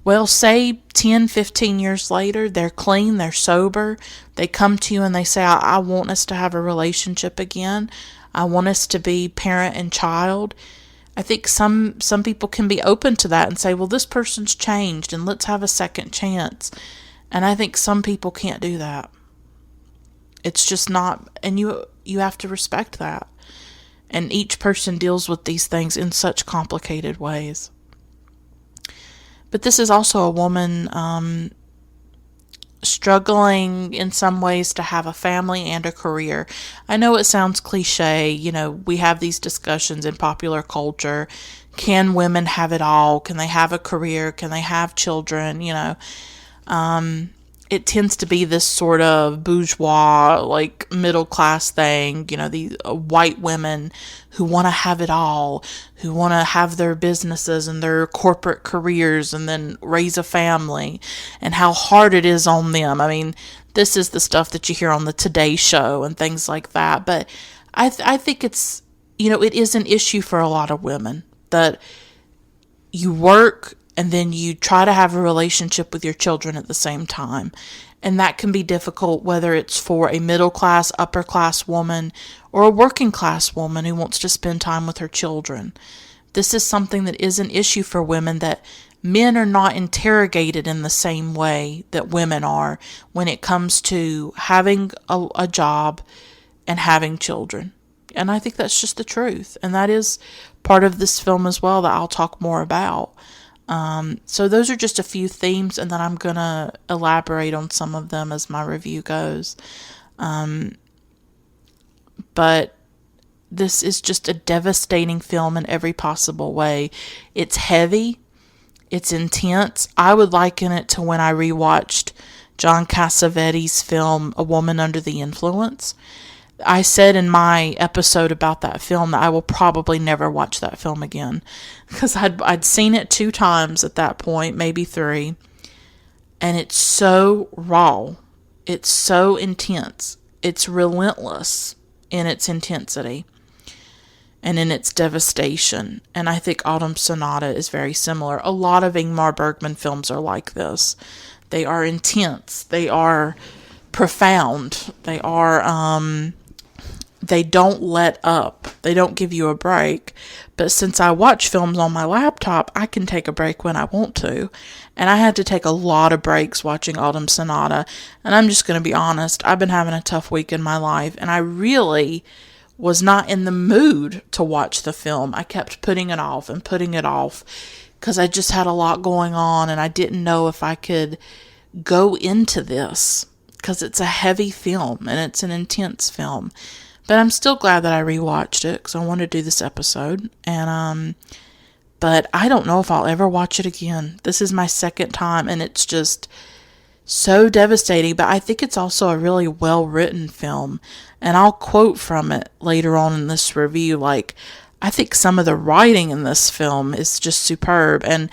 Well, say 10, 15 years later, they're clean, they're sober, they come to you and they say, I want us to have a relationship again. I want us to be parent and child. I think some people can be open to that and say, well, this person's changed and let's have a second chance. And I think some people can't do that. It's just not, and you have to respect that. And each person deals with these things in such complicated ways. But this is also a woman struggling in some ways to have a family and a career. I know it sounds cliche, we have these discussions in popular culture. Can women have it all? Can they have a career? Can they have children? It tends to be this sort of bourgeois, like middle class thing, these white women who want to have it all, who want to have their businesses and their corporate careers and then raise a family, and how hard it is on them. I mean, this is the stuff that you hear on the Today Show and things like that. But I think it's, it is an issue for a lot of women that you work and then you try to have a relationship with your children at the same time. And that can be difficult, whether it's for a middle class, upper class woman or a working class woman who wants to spend time with her children. This is something that is an issue for women that men are not interrogated in the same way that women are when it comes to having a job and having children. And I think that's just the truth. And that is part of this film as well that I'll talk more about. So those are just a few themes, and then I'm going to elaborate on some of them as my review goes. But this is just a devastating film in every possible way. It's heavy. It's intense. I would liken it to when I rewatched John Cassavetes' film, A Woman Under the Influence. I said in my episode about that film that I will probably never watch that film again, because I'd seen it 2 times at that point, maybe 3, and it's so raw. It's so intense. It's relentless in its intensity and in its devastation. And I think Autumn Sonata is very similar. A lot of Ingmar Bergman films are like this. They are intense. They are profound. They are, they don't let up. They don't give you a break. But since I watch films on my laptop, I can take a break when I want to. And I had to take a lot of breaks watching Autumn Sonata. And I'm just going to be honest, I've been having a tough week in my life, and I really was not in the mood to watch the film. I kept putting it off and putting it off because I just had a lot going on, and I didn't know if I could go into this because it's a heavy film and it's an intense film. But I'm still glad that I rewatched it because I wanted to do this episode. And but I don't know if I'll ever watch it again. This is my second time, and it's just so devastating. But I think it's also a really well-written film. And I'll quote from it later on in this review. Like, I think some of the writing in this film is just superb. And,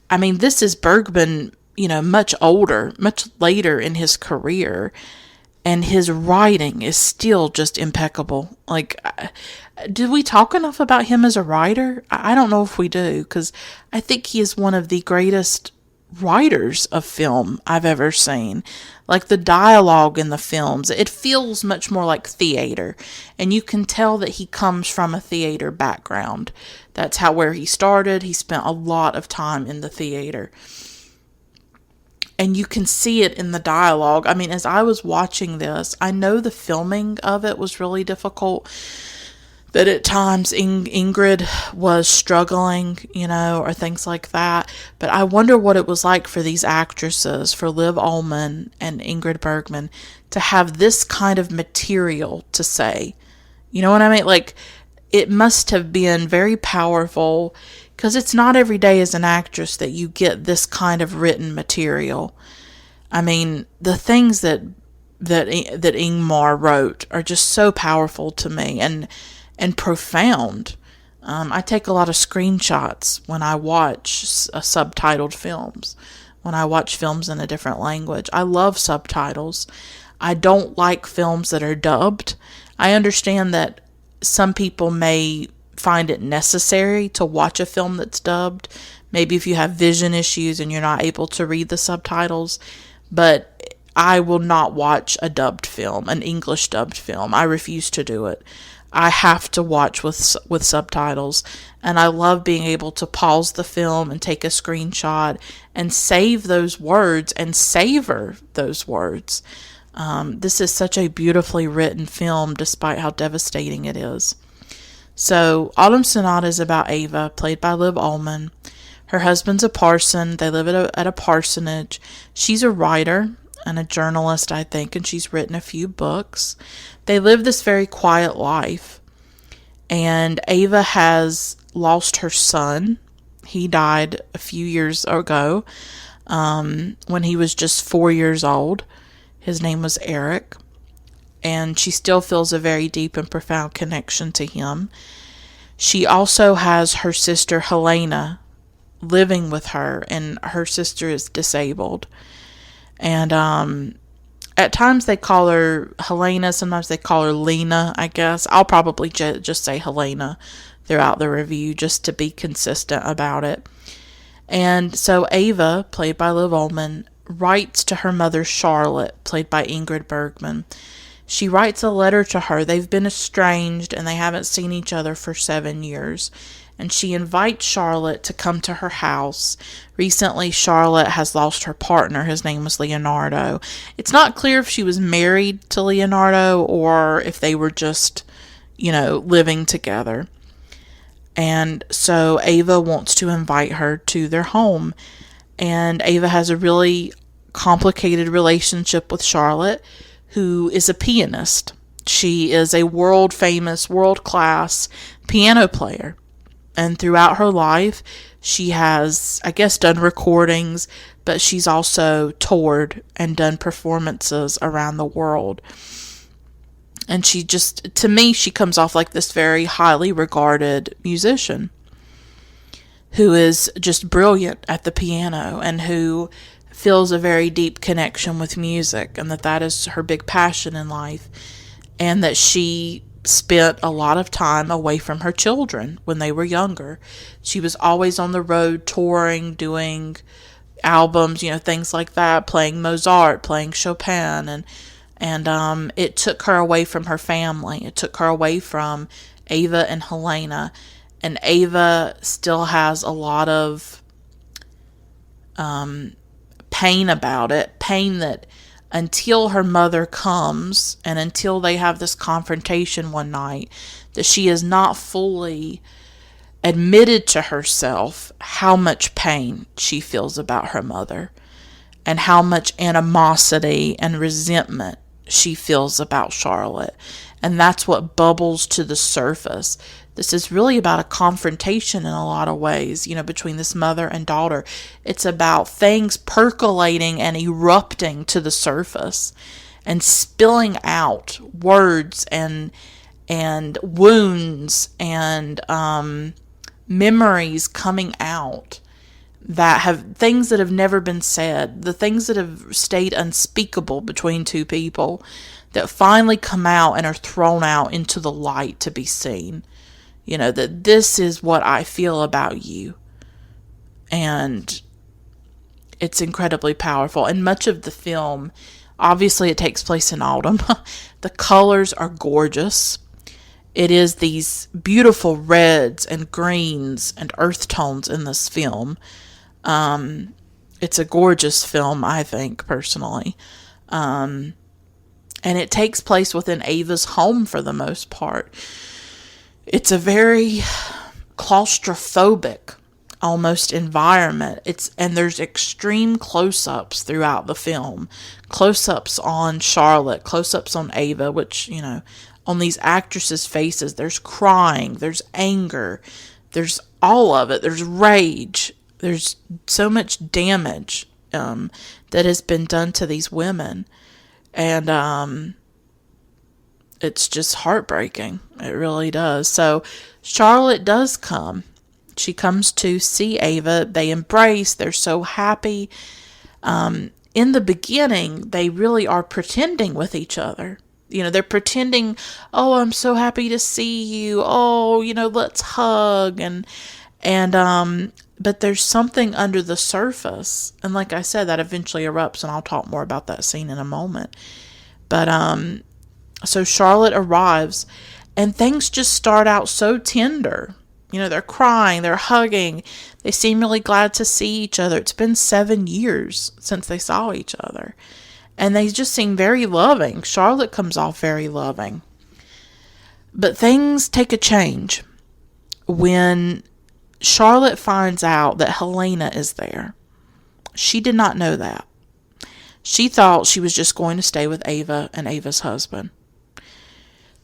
I mean, this is Bergman, much older, much later in his career. And his writing is still just impeccable. Like, do we talk enough about him as a writer? I don't know if we do, because I think he is one of the greatest writers of film I've ever seen. Like, the dialogue in the films, it feels much more like theater. And you can tell that he comes from a theater background. That's where he started. He spent a lot of time in the theater. And you can see it in the dialogue. I mean, as I was watching this, I know the filming of it was really difficult. That at times Ingrid was struggling, or things like that. But I wonder what it was like for these actresses, for Liv Ullmann and Ingrid Bergman, to have this kind of material to say. You know what I mean? Like, it must have been very powerful, because it's not every day as an actress that you get this kind of written material. I mean, the things that Ingmar wrote are just so powerful to me and profound. I take a lot of screenshots when I watch subtitled films, when I watch films in a different language. I love subtitles. I don't like films that are dubbed. I understand that some people may find it necessary to watch a film that's dubbed. Maybe if you have vision issues and you're not able to read the subtitles. But I will not watch a dubbed film, an English dubbed film. I refuse to do it. I have to watch with subtitles. And I love being able to pause the film and take a screenshot and save those words and savor those words. This is such a beautifully written film, despite how devastating it is. So, Autumn Sonata is about Ava, played by Liv Ullmann. Her husband's a parson. They live at a parsonage. She's a writer and a journalist, I think, and she's written a few books. They live this very quiet life. And Ava has lost her son. He died a few years ago when he was just 4 years old. His name was Eric. And she still feels a very deep and profound connection to him. She also has her sister Helena living with her, and her sister is disabled. And at times they call her Helena, sometimes they call her Lena, I guess. I'll probably just say Helena throughout the review, just to be consistent about it. And so Ava, played by Liv Ullmann, writes to her mother Charlotte, played by Ingrid Bergman. She writes a letter to her. They've been estranged and they haven't seen each other for 7 years. and she invites Charlotte to come to her house. Recently, Charlotte has lost her partner. His name was Leonardo. It's not clear if she was married to Leonardo or if they were just, living together. And so Ava wants to invite her to their home. And Ava has a really complicated relationship with Charlotte, who is a pianist. She is a world famous, world class piano player. And throughout her life, she has, I guess, done recordings, but she's also toured and done performances around the world. And to me, she comes off like this very highly regarded musician who is just brilliant at the piano and who feels a very deep connection with music, and that is her big passion in life, and that she spent a lot of time away from her children when they were younger. She was always on the road touring, doing albums, things like that, playing Mozart, playing Chopin, and it took her away from her family. It took her away from Ava and Helena, and Ava still has a lot of pain about it, pain that until her mother comes and until they have this confrontation one night, that she has not fully admitted to herself how much pain she feels about her mother and how much animosity and resentment she feels about Charlotte. And that's what bubbles to the surface. This is really about a confrontation in a lot of ways, between this mother and daughter. It's about things percolating and erupting to the surface and spilling out words and wounds and memories coming out that have things that have never been said, the things that have stayed unspeakable between two people that finally come out and are thrown out into the light to be seen. That this is what I feel about you. And it's incredibly powerful. And much of the film, obviously it takes place in autumn. The colors are gorgeous. It is these beautiful reds and greens and earth tones in this film. It's a gorgeous film, I think, personally. And it takes place within Ava's home for the most part. It's a very claustrophobic almost environment. And there's extreme close-ups throughout the film. Close-ups on Charlotte, close-ups on Ava, which, on these actresses' faces, there's crying, there's anger, there's all of it, there's rage, there's so much damage that has been done to these women. And it's just heartbreaking. It really does. So Charlotte does come. She comes to see Ava. They embrace. They're so happy. In the beginning, they really are pretending with each other. They're pretending, oh, I'm so happy to see you. Oh, let's hug. But there's something under the surface. And like I said, that eventually erupts, and I'll talk more about that scene in a moment. But, so Charlotte arrives, and things just start out so tender. They're crying, they're hugging, they seem really glad to see each other. It's been 7 years since they saw each other, and they just seem very loving. Charlotte comes off very loving. But things take a change when Charlotte finds out that Helena is there. She did not know that. She thought she was just going to stay with Ava and Ava's husband.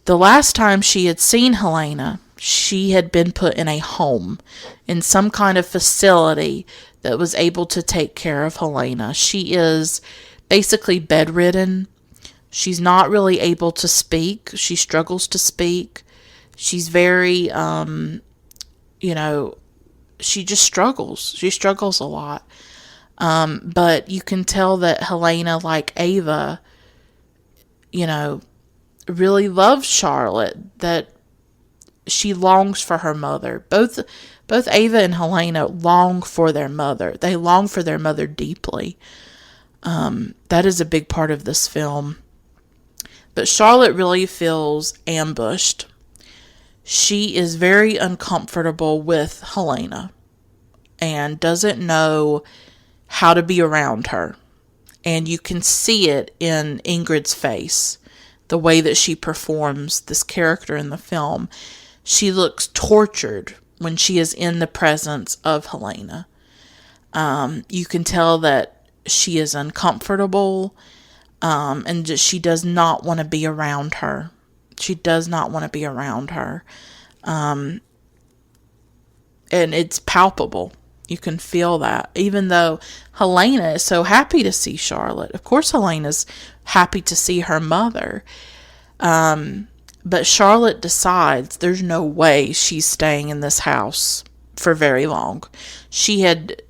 The last time she had seen Helena, she had been put in a home, in some kind of facility that was able to take care of Helena. She is basically bedridden. She's not really able to speak. She struggles to speak. She's very, she just struggles. She struggles a lot. But you can tell that Helena, like Ava, really loves Charlotte, that she longs for her mother. Both Ava and Helena long for their mother. They long for their mother deeply. That is a big part of this film. But Charlotte really feels ambushed. she is very uncomfortable with Helena and doesn't know how to be around her. And you can see it in Ingrid's face, the way that she performs this character in the film. She looks tortured when she is in the presence of Helena. You can tell that she is uncomfortable, and that she does not want to be around her. She does not want to be around her. And it's palpable. You can feel that. Even though Helena is so happy to see Charlotte. Of course Helena's happy to see her mother. But Charlotte decides there's no way she's staying in this house for very long. She had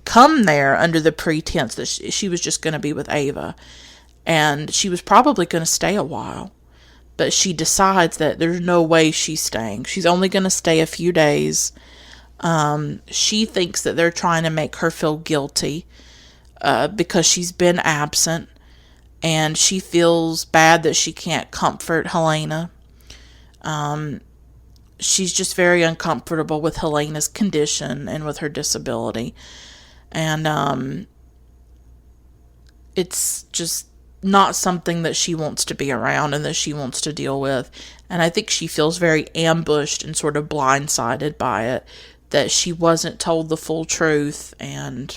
come there under the pretense that she was just going to be with Ava. And she was probably going to stay a while. But she decides that there's no way she's staying. She's only going to stay a few days. She thinks that they're trying to make her feel guilty because she's been absent. And she feels bad that she can't comfort Helena. She's just very uncomfortable with Helena's condition and with her disability. And it's just not something that she wants to be around and that she wants to deal with. And I think she feels very ambushed and sort of blindsided by it, that she wasn't told the full truth. And,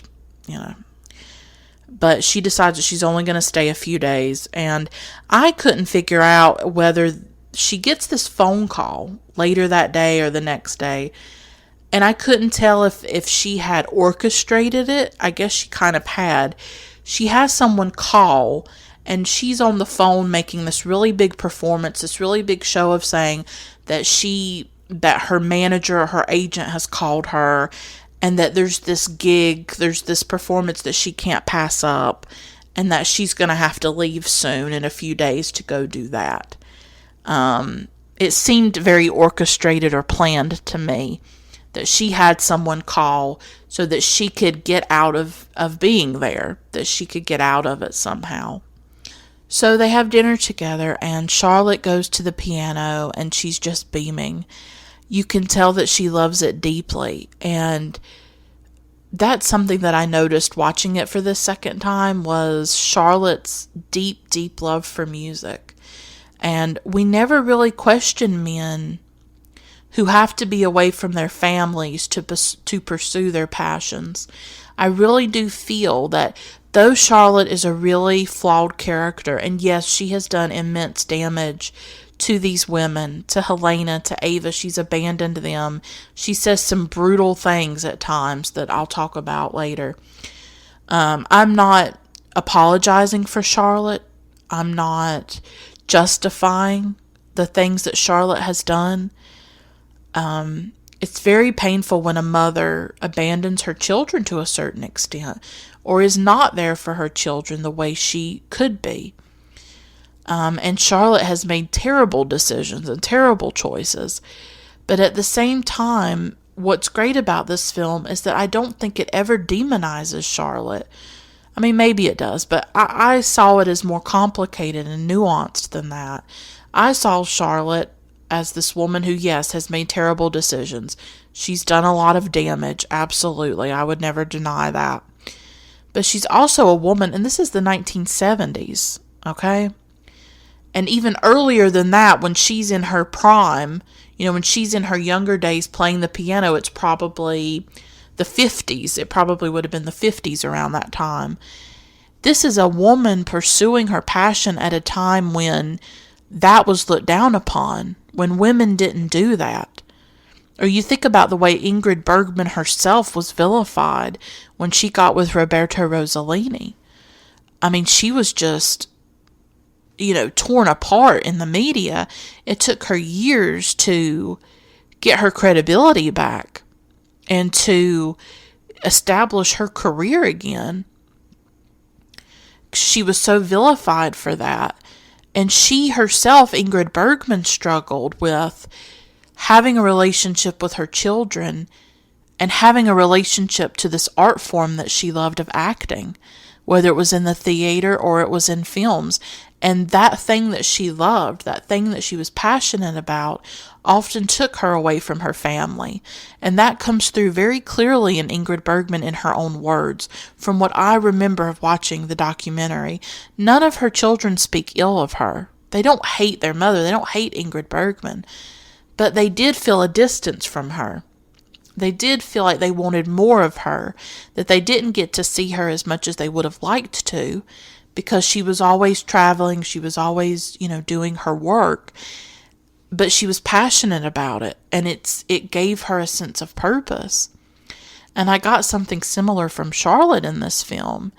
but she decides that she's only going to stay a few days. And I couldn't figure out whether she gets this phone call later that day or the next day. And I couldn't tell if she had orchestrated it. I guess she kind of had. She has someone call, and she's on the phone making this really big performance, this really big show of saying that her manager or her agent has called her, and that there's this gig, there's this performance that she can't pass up, and that she's going to have to leave soon in a few days to go do that. It seemed very orchestrated or planned to me, that she had someone call so that she could get out of being there, that she could get out of it somehow. So they have dinner together, and Charlotte goes to the piano, and she's just beaming. You can tell that she loves it deeply, and that's something that I noticed watching it for the second time, was Charlotte's deep, deep love for music. And we never really question men who have to be away from their families to pursue their passions. I really do feel that though Charlotte is a really flawed character, and yes, she has done immense damage to these women, to Helena, to Ava, she's abandoned them. She says some brutal things at times that I'll talk about later. I'm not apologizing for Charlotte. I'm not justifying the things that Charlotte has done. It's very painful when a mother abandons her children to a certain extent, or is not there for her children the way she could be. And Charlotte has made terrible decisions and terrible choices. But at the same time, what's great about this film is that I don't think it ever demonizes Charlotte. I mean, maybe it does, but I saw it as more complicated and nuanced than that. I saw Charlotte as this woman who, yes, has made terrible decisions. She's done a lot of damage, absolutely. I would never deny that. But she's also a woman, and this is the 1970s, okay? And even earlier than that, when she's in her prime, when she's in her younger days playing the piano, it's probably the 50s. It probably would have been the 50s around that time. This is a woman pursuing her passion at a time when that was looked down upon, when women didn't do that. Or you think about the way Ingrid Bergman herself was vilified when she got with Roberto Rossellini. I mean, she was just, torn apart in the media. It took her years to get her credibility back and to establish her career again. She was so vilified for that. And she herself, Ingrid Bergman, struggled with having a relationship with her children and having a relationship to this art form that she loved of acting, whether it was in the theater or it was in films. And that thing that she loved, that thing that she was passionate about, often took her away from her family. And that comes through very clearly in Ingrid Bergman in her own words. From what I remember of watching the documentary, none of her children speak ill of her. They don't hate their mother. They don't hate Ingrid Bergman. But they did feel a distance from her. They did feel like they wanted more of her, that they didn't get to see her as much as they would have liked to, because she was always traveling, she was always, doing her work, but she was passionate about it, and it gave her a sense of purpose. And I got something similar from Charlotte in this film,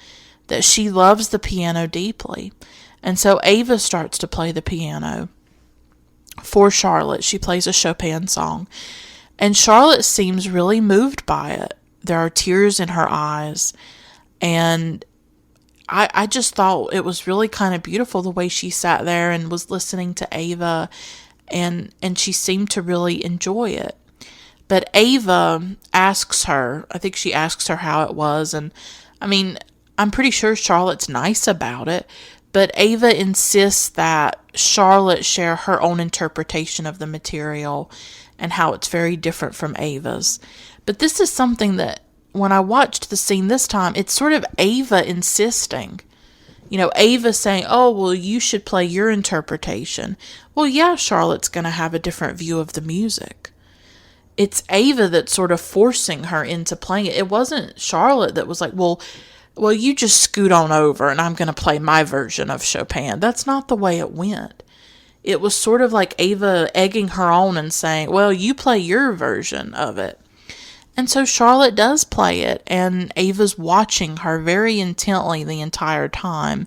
that she loves the piano deeply. And so Ava starts to play the piano for Charlotte. She plays a Chopin song, and Charlotte seems really moved by it. There are tears in her eyes, and I just thought it was really kind of beautiful the way she sat there and was listening to Ava, and she seemed to really enjoy it. But Ava asks her, I think she asks her how it was, and I'm pretty sure Charlotte's nice about it, but Ava insists that Charlotte share her own interpretation of the material and how it's very different from Ava's. But this is something that, when I watched the scene this time, it's sort of Ava insisting. Ava saying, oh, well, you should play your interpretation. Well, yeah, Charlotte's going to have a different view of the music. It's Ava that's sort of forcing her into playing it. It wasn't Charlotte that was like, well, you just scoot on over and I'm going to play my version of Chopin. That's not the way it went. It was sort of like Ava egging her on and saying, well, you play your version of it. And so Charlotte does play it, and Ava's watching her very intently the entire time.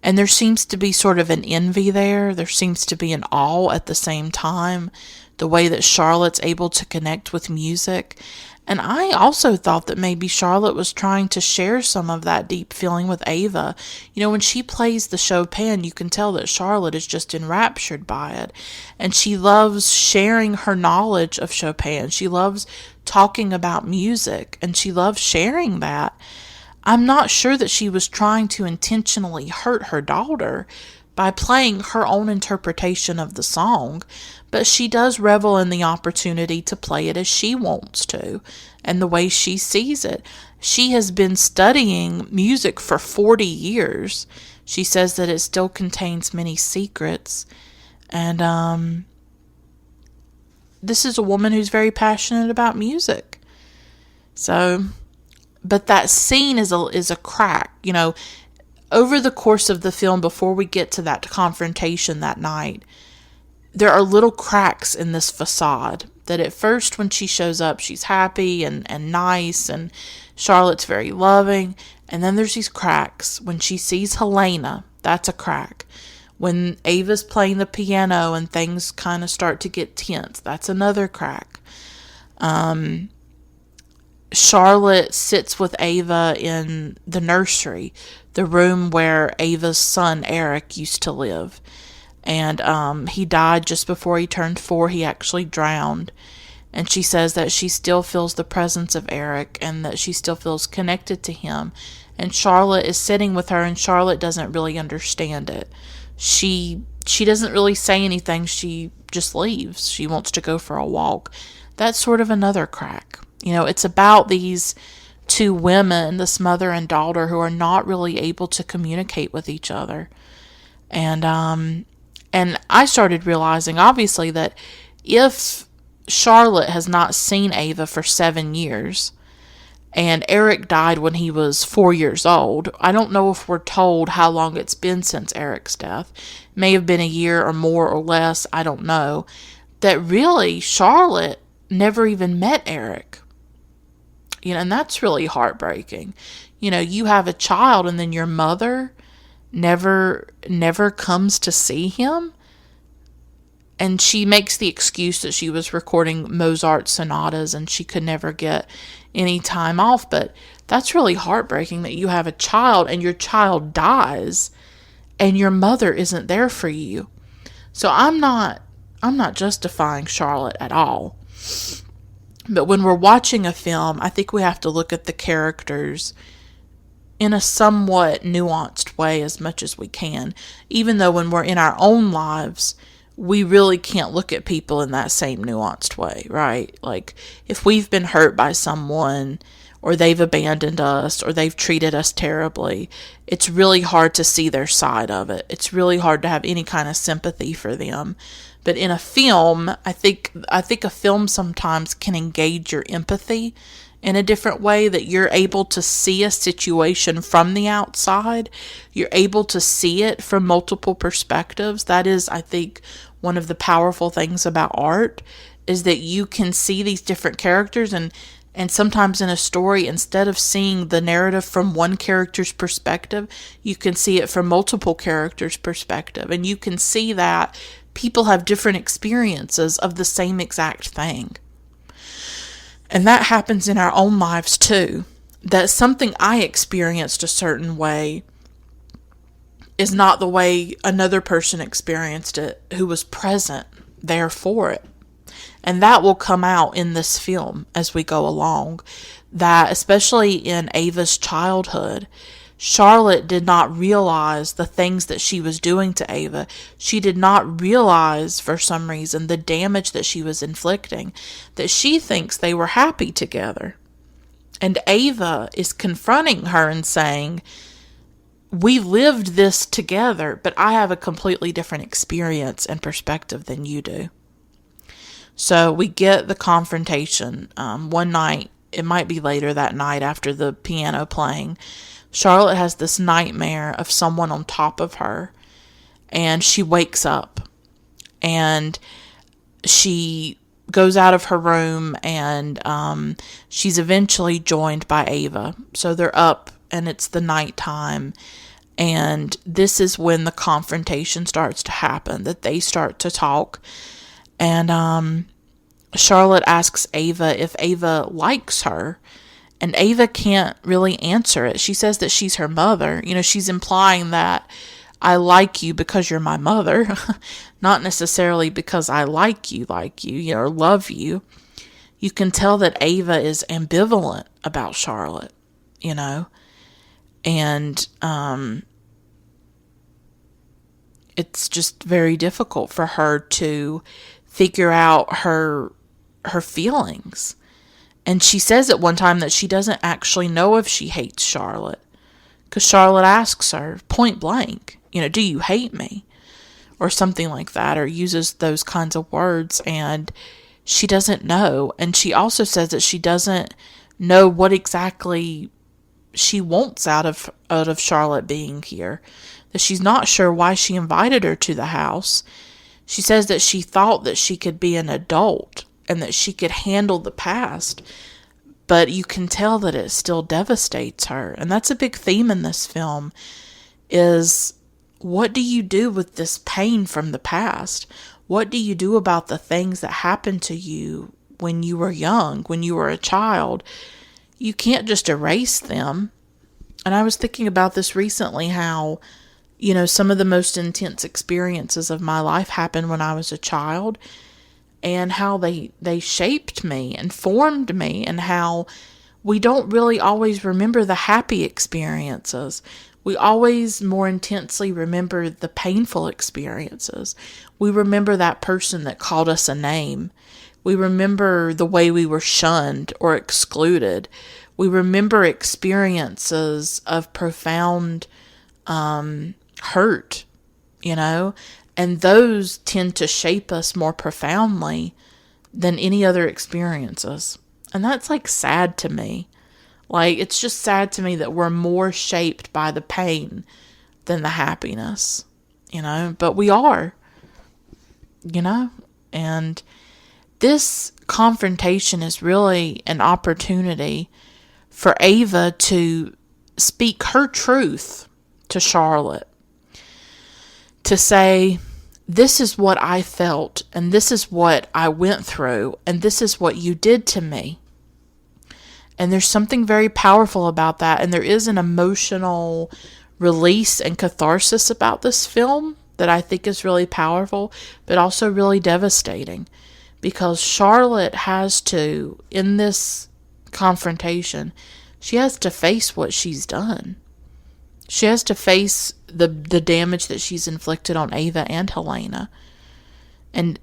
And there seems to be sort of an envy there. There seems to be an awe at the same time, the way that Charlotte's able to connect with music. And I also thought that maybe Charlotte was trying to share some of that deep feeling with Ava. When she plays the Chopin, you can tell that Charlotte is just enraptured by it. And she loves sharing her knowledge of Chopin. She loves talking about music, and she loves sharing that. I'm not sure that she was trying to intentionally hurt her daughter by playing her own interpretation of the song, but she does revel in the opportunity to play it as she wants to and the way she sees it. She has been studying music for 40 years. She says that it still contains many secrets, and this is a woman who's very passionate about music. So, but that scene is a crack, over the course of the film, before we get to that confrontation that night, there are little cracks in this facade that at first when she shows up, she's happy and nice, and Charlotte's very loving. And then there's these cracks. When she sees Helena, that's a crack. When Ava's playing the piano and things kind of start to get tense, that's another crack. Charlotte sits with Ava in the nursery, the room where Ava's son Eric used to live. And he died just before he turned 4. He actually drowned. And she says that she still feels the presence of Eric and that she still feels connected to him. And Charlotte is sitting with her, and Charlotte doesn't really understand it. She doesn't really say anything. She just leaves. She wants to go for a walk. That's sort of another crack. It's about these two women, this mother and daughter, who are not really able to communicate with each other. And I started realizing, obviously, that if Charlotte has not seen Ava for 7 years, and Eric died when he was 4 years old, I don't know if we're told how long it's been since Eric's death. It may have been a year or more or less, I don't know. That really, Charlotte never even met Eric. And that's really heartbreaking. You have a child, and then your mother never comes to see him. And she makes the excuse that she was recording Mozart sonatas and she could never get any time off. But that's really heartbreaking that you have a child and your child dies and your mother isn't there for you. So I'm not justifying Charlotte at all. But when we're watching a film, I think we have to look at the characters in a somewhat nuanced way as much as we can, even though when we're in our own lives, we really can't look at people in that same nuanced way, right? Like, if we've been hurt by someone, or they've abandoned us, or they've treated us terribly, it's really hard to see their side of it. It's really hard to have any kind of sympathy for them. But in a film, I think a film sometimes can engage your empathy in a different way, that you're able to see a situation from the outside. You're able to see it from multiple perspectives. That is, I think, one of the powerful things about art, is that you can see these different characters, and sometimes in a story, instead of seeing the narrative from one character's perspective, you can see it from multiple characters' perspective. And you can see that people have different experiences of the same exact thing. And that happens in our own lives too. That something I experienced a certain way is not the way another person experienced it who was present there for it. And that will come out in this film as we go along. That, especially in Ava's childhood, Charlotte did not realize the things that she was doing to Ava. She did not realize, for some reason, the damage that she was inflicting, that she thinks they were happy together. And Ava is confronting her and saying, we lived this together, but I have a completely different experience and perspective than you do. So we get the confrontation. One night, it might be later that night after the piano playing, Charlotte has this nightmare of someone on top of her, and she wakes up, and she goes out of her room, and she's eventually joined by Ava. So they're up, and it's the nighttime, and this is when the confrontation starts to happen, that they start to talk, and Charlotte asks Ava if Ava likes her. And Ava can't really answer it. She says that she's her mother. She's implying that I like you because you're my mother, not necessarily because I like you, or love you. You can tell that Ava is ambivalent about Charlotte, and it's just very difficult for her to figure out her feelings. And she says at one time that she doesn't actually know if she hates Charlotte, because Charlotte asks her point blank, do you hate me? Or something like that, or uses those kinds of words, and she doesn't know. And she also says that she doesn't know what exactly she wants out of Charlotte being here, that she's not sure why she invited her to the house. She says that she thought that she could be an adult and that she could handle the past, but you can tell that it still devastates her. And that's a big theme in this film, is what do you do with this pain from the past? What do you do about the things that happened to you when you were young, when you were a child? You can't just erase them. And I was thinking about this recently, how, some of the most intense experiences of my life happened when I was a child, and how they shaped me and formed me, and how we don't really always remember the happy experiences. We always more intensely remember the painful experiences. We remember that person that called us a name. We remember the way we were shunned or excluded. We remember experiences of profound hurt, and those tend to shape us more profoundly than any other experiences. And that's sad to me. It's just sad to me that we're more shaped by the pain than the happiness, but we are, and this confrontation is really an opportunity for Ava to speak her truth to Charlotte. To say, this is what I felt, and this is what I went through, and this is what you did to me. And there's something very powerful about that, and there is an emotional release and catharsis about this film that I think is really powerful, but also really devastating. Because Charlotte has to, in this confrontation, she has to face what she's done. She has to face the damage that she's inflicted on Ava and Helena. And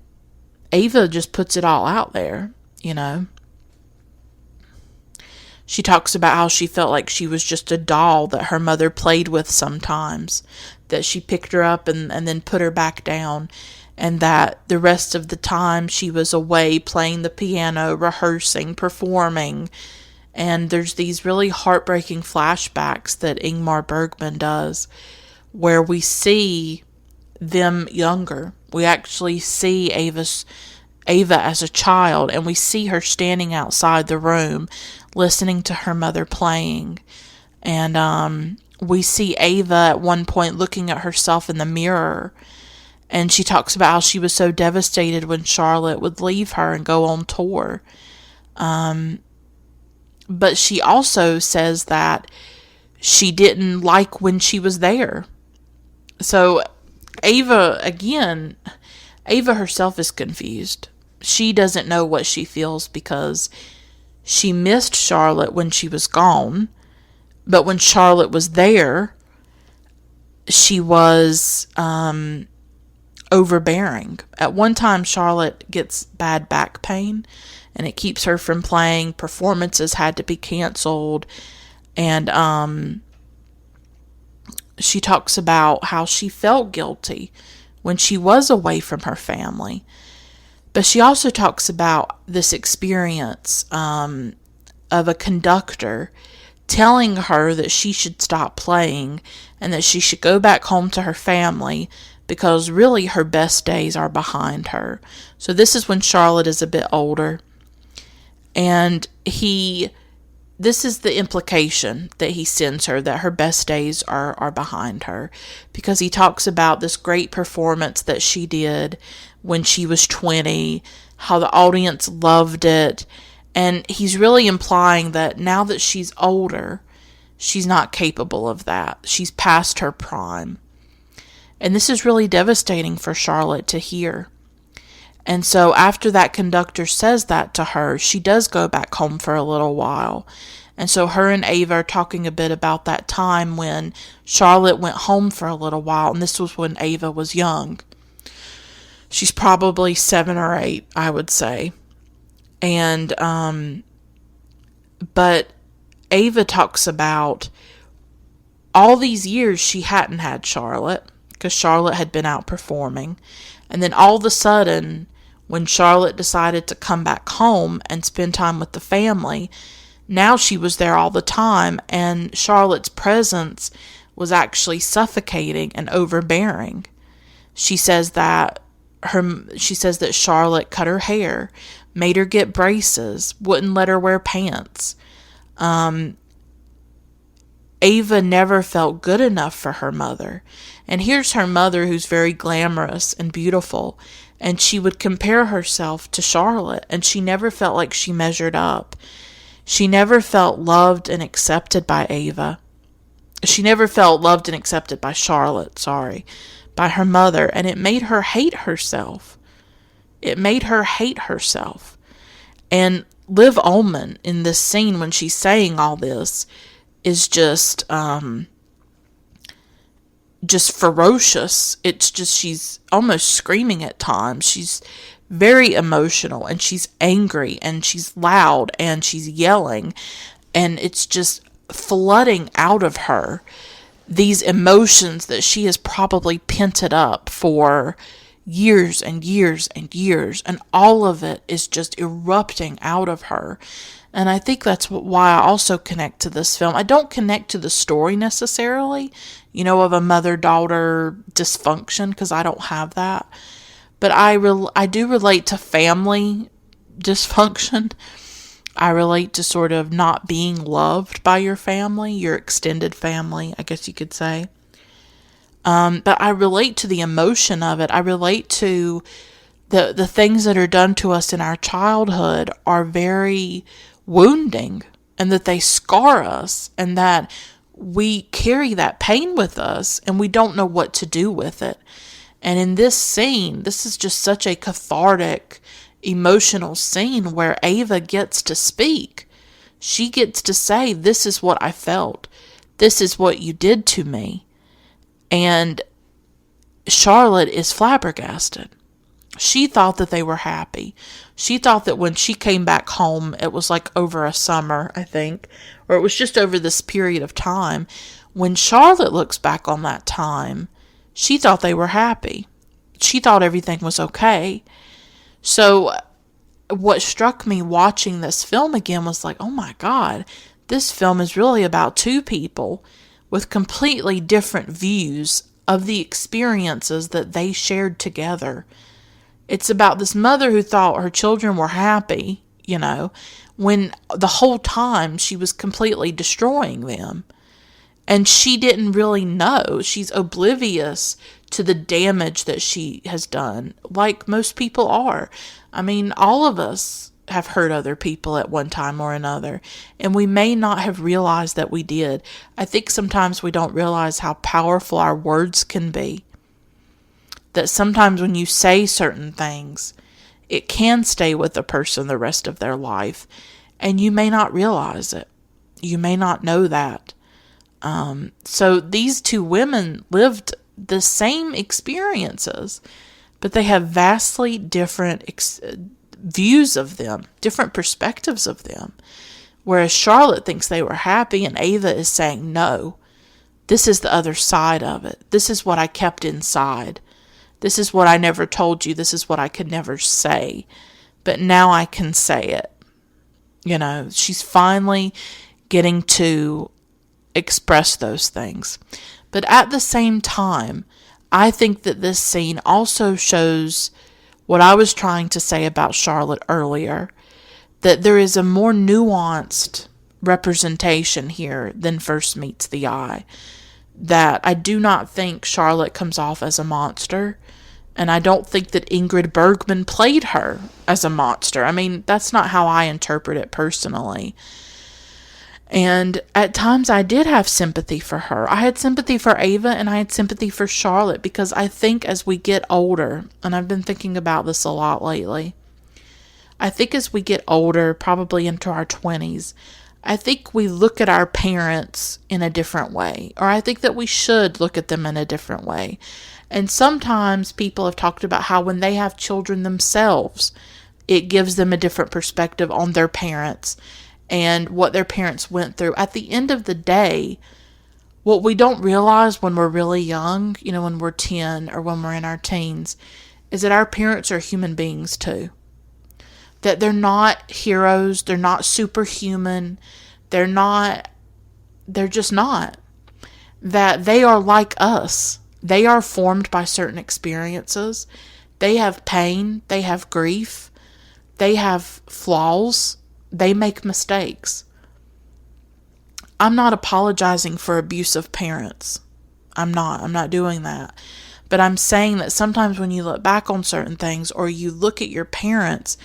Ava just puts it all out there, you know. She talks about how she felt like she was just a doll that her mother played with sometimes, that she picked her up and then put her back down, and that the rest of the time she was away playing the piano, rehearsing, performing. And there's these really heartbreaking flashbacks that Ingmar Bergman does where we see them younger. We actually see Ava as a child, and we see her standing outside the room listening to her mother playing. And we see Ava at one point looking at herself in the mirror, and she talks about how she was so devastated when Charlotte would leave her and go on tour. But she also says that she didn't like when she was there. So Ava herself is confused. She doesn't know what she feels because she missed Charlotte when she was gone. But when Charlotte was there, she was overbearing. At one time, Charlotte gets bad back pain, and it keeps her from playing. Performances had to be canceled. And she talks about how she felt guilty when she was away from her family. But she also talks about this experience of a conductor telling her that she should stop playing and that she should go back home to her family because really her best days are behind her. So this is when Charlotte is a bit older. And this is the implication that he sends her, that her best days are behind her, because he talks about this great performance that she did when she was 20, how the audience loved it, and he's really implying that now that she's older, she's not capable of that. She's past her prime. And this is really devastating for Charlotte to hear. And so after that conductor says that to her, she does go back home for a little while. And so her and Ava are talking a bit about that time when Charlotte went home for a little while, and this was when Ava was young. She's probably 7 or 8, I would say. And, but Ava talks about all these years she hadn't had Charlotte, because Charlotte had been out performing. And then all of a sudden, when Charlotte decided to come back home and spend time with the family, now she was there all the time, and Charlotte's presence was actually suffocating and overbearing. She says that Charlotte cut her hair, made her get braces, wouldn't let her wear pants. Ava never felt good enough for her mother. And here's her mother, who's very glamorous and beautiful, and she would compare herself to Charlotte, and she never felt like she measured up. She never felt loved and accepted by Ava. She never felt loved and accepted by Charlotte, by her mother, and it made her hate herself. It made her hate herself. And Liv Ullmann, in this scene when she's saying all this, is just ferocious. It's just, she's almost screaming at times. She's very emotional, and she's angry, and she's loud, and she's yelling, and it's just flooding out of her these emotions that she has probably pented up for years and years and years, and all of it is just erupting out of her. And I think that's why I also connect to this film. I don't connect to the story necessarily, of a mother-daughter dysfunction, because I don't have that. But I do relate to family dysfunction. I relate to sort of not being loved by your family, your extended family, I guess you could say. But I relate to the emotion of it. I relate to the things that are done to us in our childhood are very wounding, and that they scar us, and that we carry that pain with us, and we don't know what to do with it. And in this scene, this is just such a cathartic, emotional scene where Ava gets to speak. She gets to say, this is what I felt. This is what you did to me. And Charlotte is flabbergasted. She thought that they were happy. She thought that when she came back home, it was like over a summer, I think, or it was just over this period of time. When Charlotte looks back on that time, she thought they were happy. She thought everything was okay. So what struck me watching this film again was like, oh my God, this film is really about two people with completely different views of the experiences that they shared together. It's about this mother who thought her children were happy, when the whole time she was completely destroying them. And she didn't really know. She's oblivious to the damage that she has done, like most people are. I mean, all of us have hurt other people at one time or another, and we may not have realized that we did. I think sometimes we don't realize how powerful our words can be. That sometimes when you say certain things, it can stay with a person the rest of their life, and you may not realize it. You may not know that. So these two women lived the same experiences, but they have vastly different views of them, different perspectives of them. Whereas Charlotte thinks they were happy, and Ava is saying, no, this is the other side of it. This is what I kept inside. This is what I never told you. This is what I could never say. But now I can say it. She's finally getting to express those things. But at the same time, I think that this scene also shows what I was trying to say about Charlotte earlier, that there is a more nuanced representation here than first meets the eye. That I do not think Charlotte comes off as a monster, and I don't think that Ingrid Bergman played her as a monster. I mean, that's not how I interpret it personally. And at times I did have sympathy for her. I had sympathy for Ava, and I had sympathy for Charlotte, because I think as we get older, and I've been thinking about this a lot lately, I think as we get older, probably into our 20s, I think we look at our parents in a different way, or I think that we should look at them in a different way. And sometimes people have talked about how when they have children themselves, it gives them a different perspective on their parents and what their parents went through. At the end of the day, what we don't realize when we're really young, when we're 10 or when we're in our teens, is that our parents are human beings too. That they're not heroes, they're not superhuman, they're just not. That they are like us. They are formed by certain experiences. They have pain, they have grief, they have flaws. They make mistakes. I'm not apologizing for abusive parents. I'm not doing that. But I'm saying that sometimes when you look back on certain things, or you look at your parents,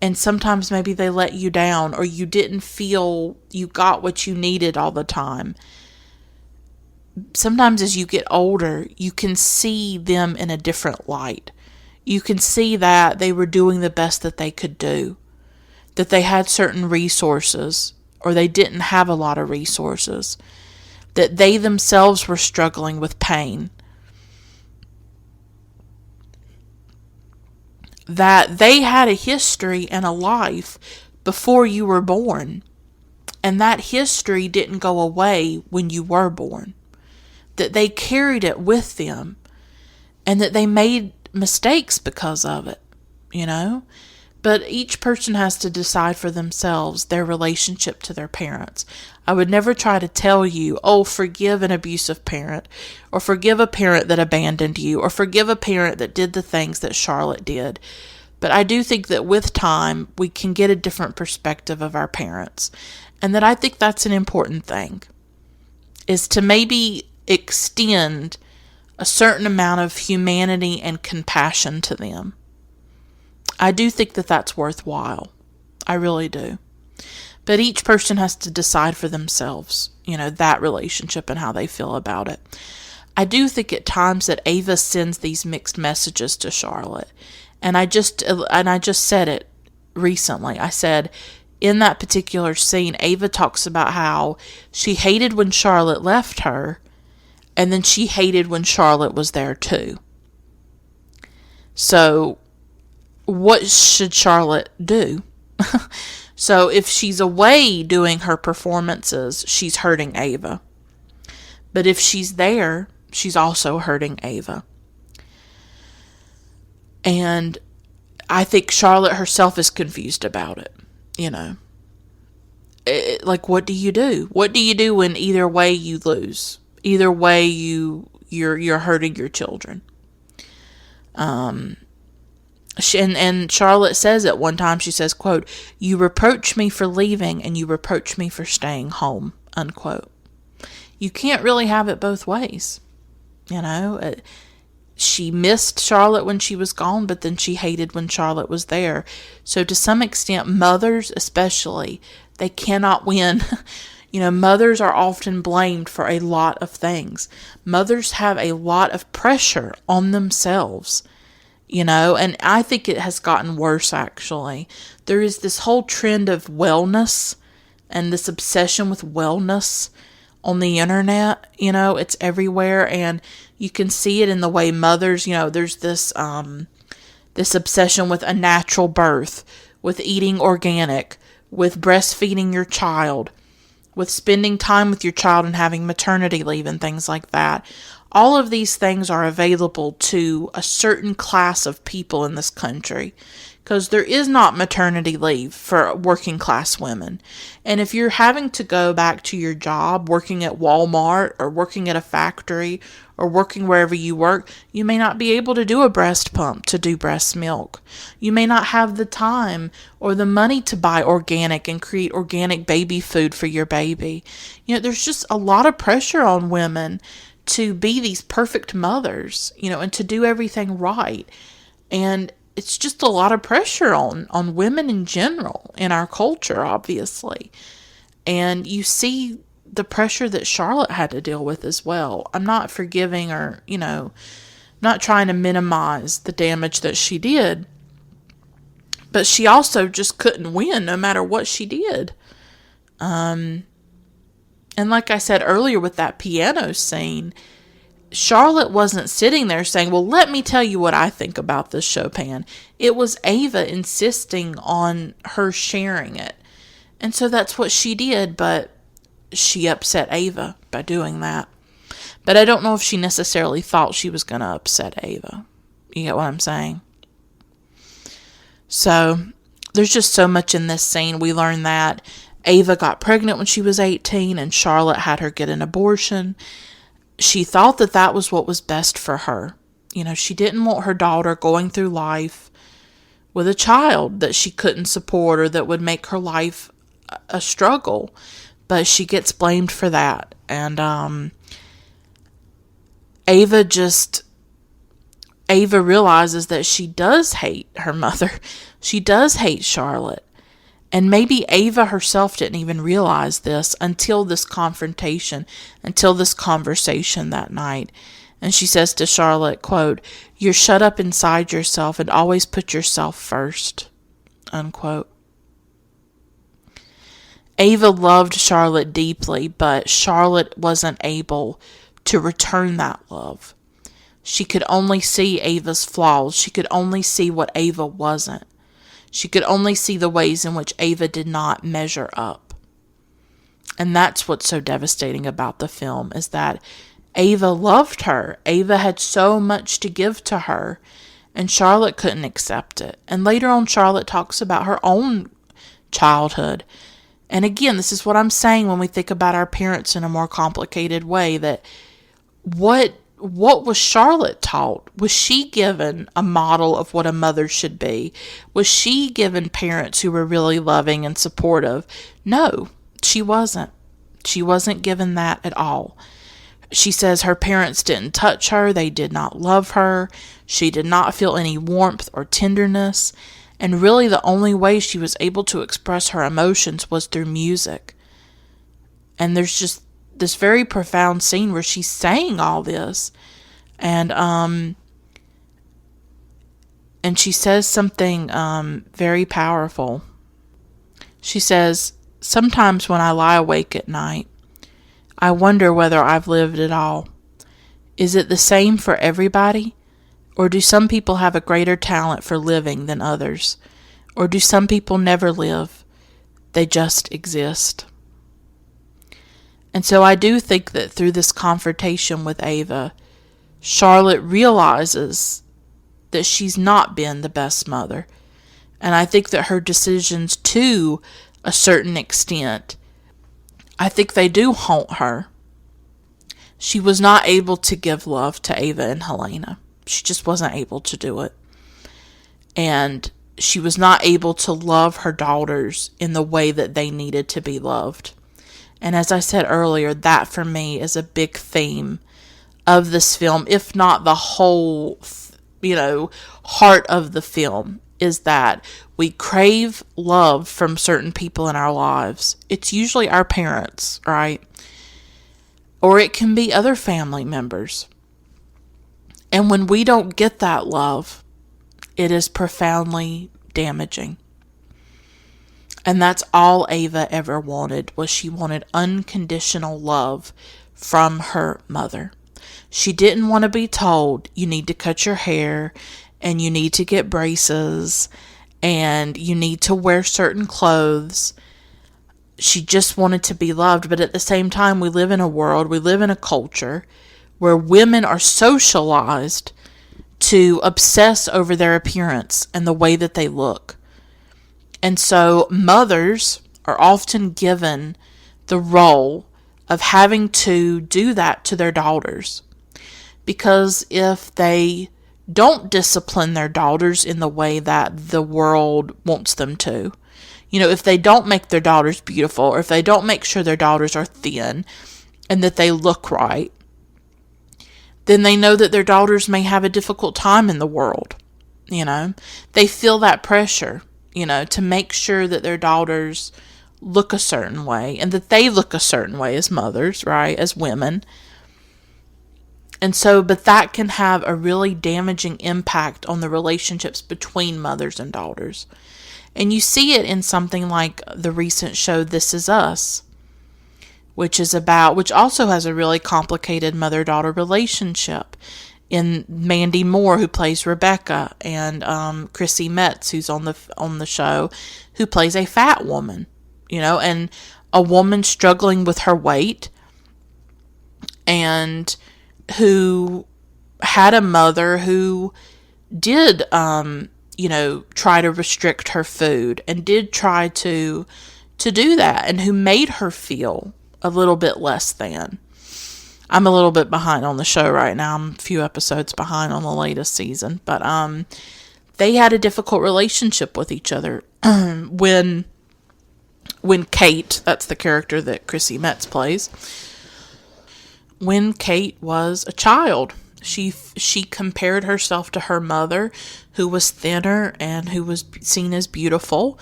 and sometimes maybe they let you down, or you didn't feel you got what you needed all the time. Sometimes as you get older, you can see them in a different light. You can see that they were doing the best that they could do. That they had certain resources, or they didn't have a lot of resources, that they themselves were struggling with pain, that they had a history and a life before you were born, and that history didn't go away when you were born, that they carried it with them, and that they made mistakes because of it, But each person has to decide for themselves their relationship to their parents. I would never try to tell you, forgive an abusive parent, or forgive a parent that abandoned you, or forgive a parent that did the things that Charlotte did. But I do think that with time, we can get a different perspective of our parents. And that I think that's an important thing, is to maybe extend a certain amount of humanity and compassion to them. I do think that that's worthwhile. I really do. But each person has to decide for themselves, that relationship and how they feel about it. I do think at times that Ava sends these mixed messages to Charlotte. And I just said it recently. I said, in that particular scene, Ava talks about how she hated when Charlotte left her, and then she hated when Charlotte was there too. So, what should Charlotte do? So, if she's away doing her performances, she's hurting Ava. But if she's there, she's also hurting Ava. And I think Charlotte herself is confused about it. Like, what do you do? What do you do when either way you lose? Either way you're hurting your children. And Charlotte says at one time, she says, quote, "You reproach me for leaving and you reproach me for staying home," unquote. You can't really have it both ways. She missed Charlotte when she was gone, but then she hated when Charlotte was there. So to some extent, mothers especially, they cannot win. Mothers are often blamed for a lot of things. Mothers have a lot of pressure on themselves, and I think it has gotten worse, actually. There is this whole trend of wellness and this obsession with wellness on the internet. It's everywhere, and you can see it in the way mothers, there's this obsession with a natural birth, with eating organic, with breastfeeding your child, with spending time with your child and having maternity leave and things like that. All of these things are available to a certain class of people in this country, because there is not maternity leave for working class women. And if you're having to go back to your job, working at Walmart or working at a factory or working wherever you work, you may not be able to do a breast pump to do breast milk. You may not have the time or the money to buy organic and create organic baby food for your baby. There's just a lot of pressure on women to be these perfect mothers, and to do everything right. And it's just a lot of pressure on women in general in our culture, obviously. And you see the pressure that Charlotte had to deal with as well. I'm not forgiving or, not trying to minimize the damage that she did. But she also just couldn't win no matter what she did. And like I said earlier with that piano scene, Charlotte wasn't sitting there saying, well, let me tell you what I think about this Chopin. It was Ava insisting on her sharing it. And so that's what she did, but she upset Ava by doing that. But I don't know if she necessarily thought she was going to upset Ava. You get what I'm saying? So there's just so much in this scene. We learn that Ava got pregnant when she was 18 and Charlotte had her get an abortion. She thought that that was what was best for her. She didn't want her daughter going through life with a child that she couldn't support or that would make her life a struggle. But she gets blamed for that. And Ava realizes that she does hate her mother. She does hate Charlotte. And maybe Ava herself didn't even realize this until this confrontation, until this conversation that night. And she says to Charlotte, quote, "You're shut up inside yourself and always put yourself first," unquote. Ava loved Charlotte deeply, but Charlotte wasn't able to return that love. She could only see Ava's flaws. She could only see what Ava wasn't. She could only see the ways in which Ava did not measure up. And that's what's so devastating about the film, is that Ava loved her. Ava had so much to give to her, and Charlotte couldn't accept it. And later on, Charlotte talks about her own childhood. And again, this is what I'm saying when we think about our parents in a more complicated way, that what was Charlotte taught? Was she given a model of what a mother should be? Was she given parents who were really loving and supportive? No, she wasn't. She wasn't given that at all. She says her parents didn't touch her. They did not love her. She did not feel any warmth or tenderness. And really the only way she was able to express her emotions was through music. And there's just this very profound scene where she's saying all this, and she says something very powerful. She says, "Sometimes when I lie awake at night, I wonder whether I've lived at all. Is it the same for everybody? Or do some people have a greater talent for living than others? Or do some people never live? They just exist?" And so I do think that through this confrontation with Ava, Charlotte realizes that she's not been the best mother. And I think that her decisions, to a certain extent, I think they do haunt her. She was not able to give love to Ava and Helena. She just wasn't able to do it. And she was not able to love her daughters in the way that they needed to be loved. And as I said earlier, that for me is a big theme of this film, if not the whole, heart of the film, is that we crave love from certain people in our lives. It's usually our parents, right? Or it can be other family members. And when we don't get that love, it is profoundly damaging. And that's all Ava ever wanted, was she wanted unconditional love from her mother. She didn't want to be told, you need to cut your hair, and you need to get braces, and you need to wear certain clothes. She just wanted to be loved. But at the same time, we live in a culture where women are socialized to obsess over their appearance and the way that they look. And so mothers are often given the role of having to do that to their daughters. Because if they don't discipline their daughters in the way that the world wants them to, if they don't make their daughters beautiful, or if they don't make sure their daughters are thin and that they look right, then they know that their daughters may have a difficult time in the world. They feel that pressure, to make sure that their daughters look a certain way and that they look a certain way as mothers, right, as women. And so, but that can have a really damaging impact on the relationships between mothers and daughters. And you see it in something like the recent show This Is Us, which also has a really complicated mother-daughter relationship in Mandy Moore, who plays Rebecca, and Chrissy Metz, who's on the show, who plays a fat woman, and a woman struggling with her weight, and who had a mother who did, try to restrict her food, and did try to do that, and who made her feel a little bit less than. I'm a little bit behind on the show right now. I'm a few episodes behind on the latest season. But they had a difficult relationship with each other. When Kate, that's the character that Chrissy Metz plays, when Kate was a child, she compared herself to her mother, who was thinner and who was seen as beautiful.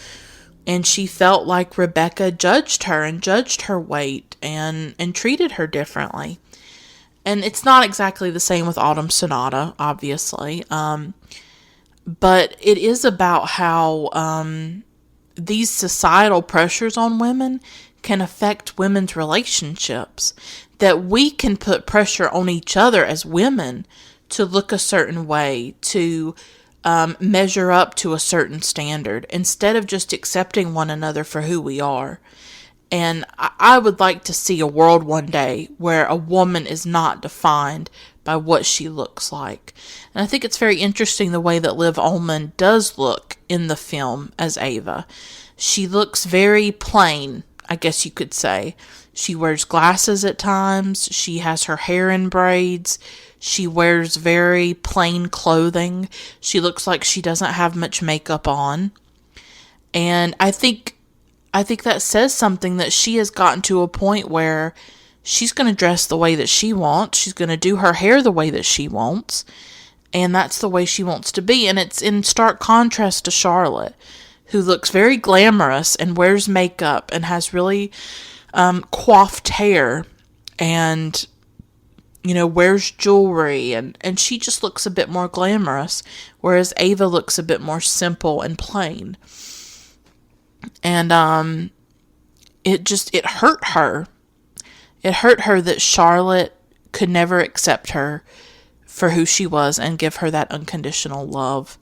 And she felt like Rebecca judged her and judged her weight and treated her differently. And it's not exactly the same with Autumn Sonata, obviously. But it is about how these societal pressures on women can affect women's relationships. That we can put pressure on each other as women to look a certain way, to measure up to a certain standard, instead of just accepting one another for who we are. And I would like to see a world one day where a woman is not defined by what she looks like. And I think it's very interesting the way that Liv Ullmann does look in the film as Ava. She looks very plain, I guess you could say. She wears glasses at times. She has her hair in braids. She wears very plain clothing. She looks like she doesn't have much makeup on. And I think that says something, that she has gotten to a point where she's going to dress the way that she wants. She's going to do her hair the way that she wants. And that's the way she wants to be. And it's in stark contrast to Charlotte, who looks very glamorous and wears makeup and has really coiffed hair and, wears jewelry. And she just looks a bit more glamorous, whereas Ava looks a bit more simple and plain. And it hurt her. It hurt her that Charlotte could never accept her for who she was and give her that unconditional love.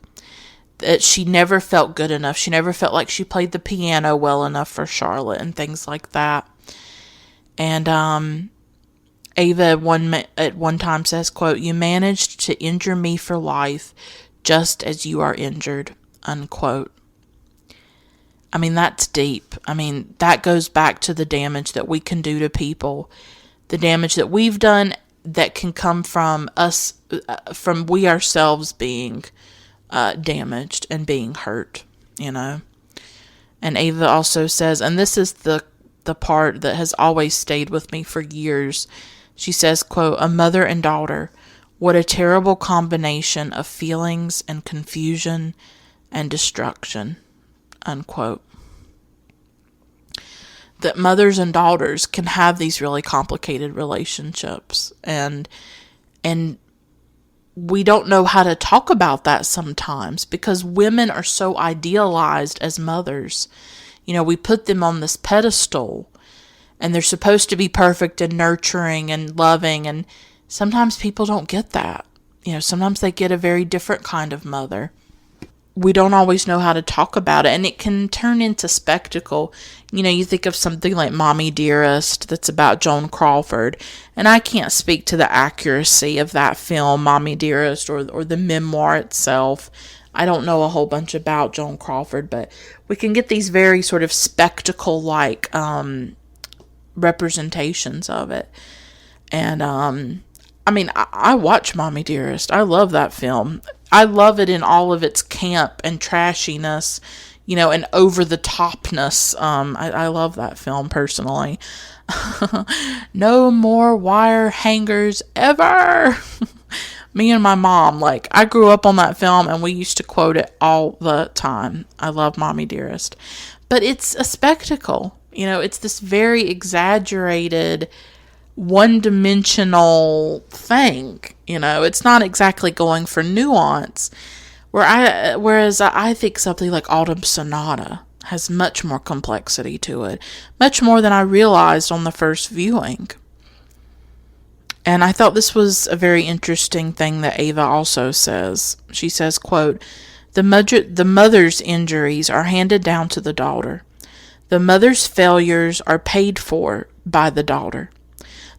That she never felt good enough. She never felt like she played the piano well enough for Charlotte and things like that. And Ava at one time says, quote, "You managed to injure me for life just as you are injured," unquote. I mean, that's deep. I mean, that goes back to the damage that we can do to people. The damage that we've done that can come from us, from we ourselves being damaged and being hurt, you know. And Ava also says, and this is the part that has always stayed with me for years. She says, quote, "A mother and daughter, what a terrible combination of feelings and confusion and destruction," unquote. That mothers and daughters can have these really complicated relationships, and we don't know how to talk about that sometimes because women are so idealized as mothers. You know, we put them on this pedestal and they're supposed to be perfect and nurturing and loving, and sometimes people don't get that. You know, sometimes they get a very different kind of mother. We don't always know how to talk about it, and it can turn into spectacle. You know, you think of something like Mommy Dearest that's about Joan Crawford, and I can't speak to the accuracy of that film, Mommy Dearest, or the memoir itself. I don't know a whole bunch about Joan Crawford, but we can get these very sort of spectacle-like representations of it. And I mean, I watch Mommy Dearest. I love that film. I love it in all of its camp and trashiness, you know, and over the topness. I love that film personally. No more wire hangers ever. Me and my mom, like, I grew up on that film and we used to quote it all the time. I love Mommy Dearest. But it's a spectacle. You know, it's this very exaggerated, one-dimensional thing. You know, it's not exactly going for nuance. Whereas I think something like Autumn Sonata has much more complexity to it, much more than I realized on the first viewing. And I thought this was a very interesting thing that Ava also says. She says, quote, the mother's injuries are handed down to the daughter. The mother's failures are paid for by the daughter.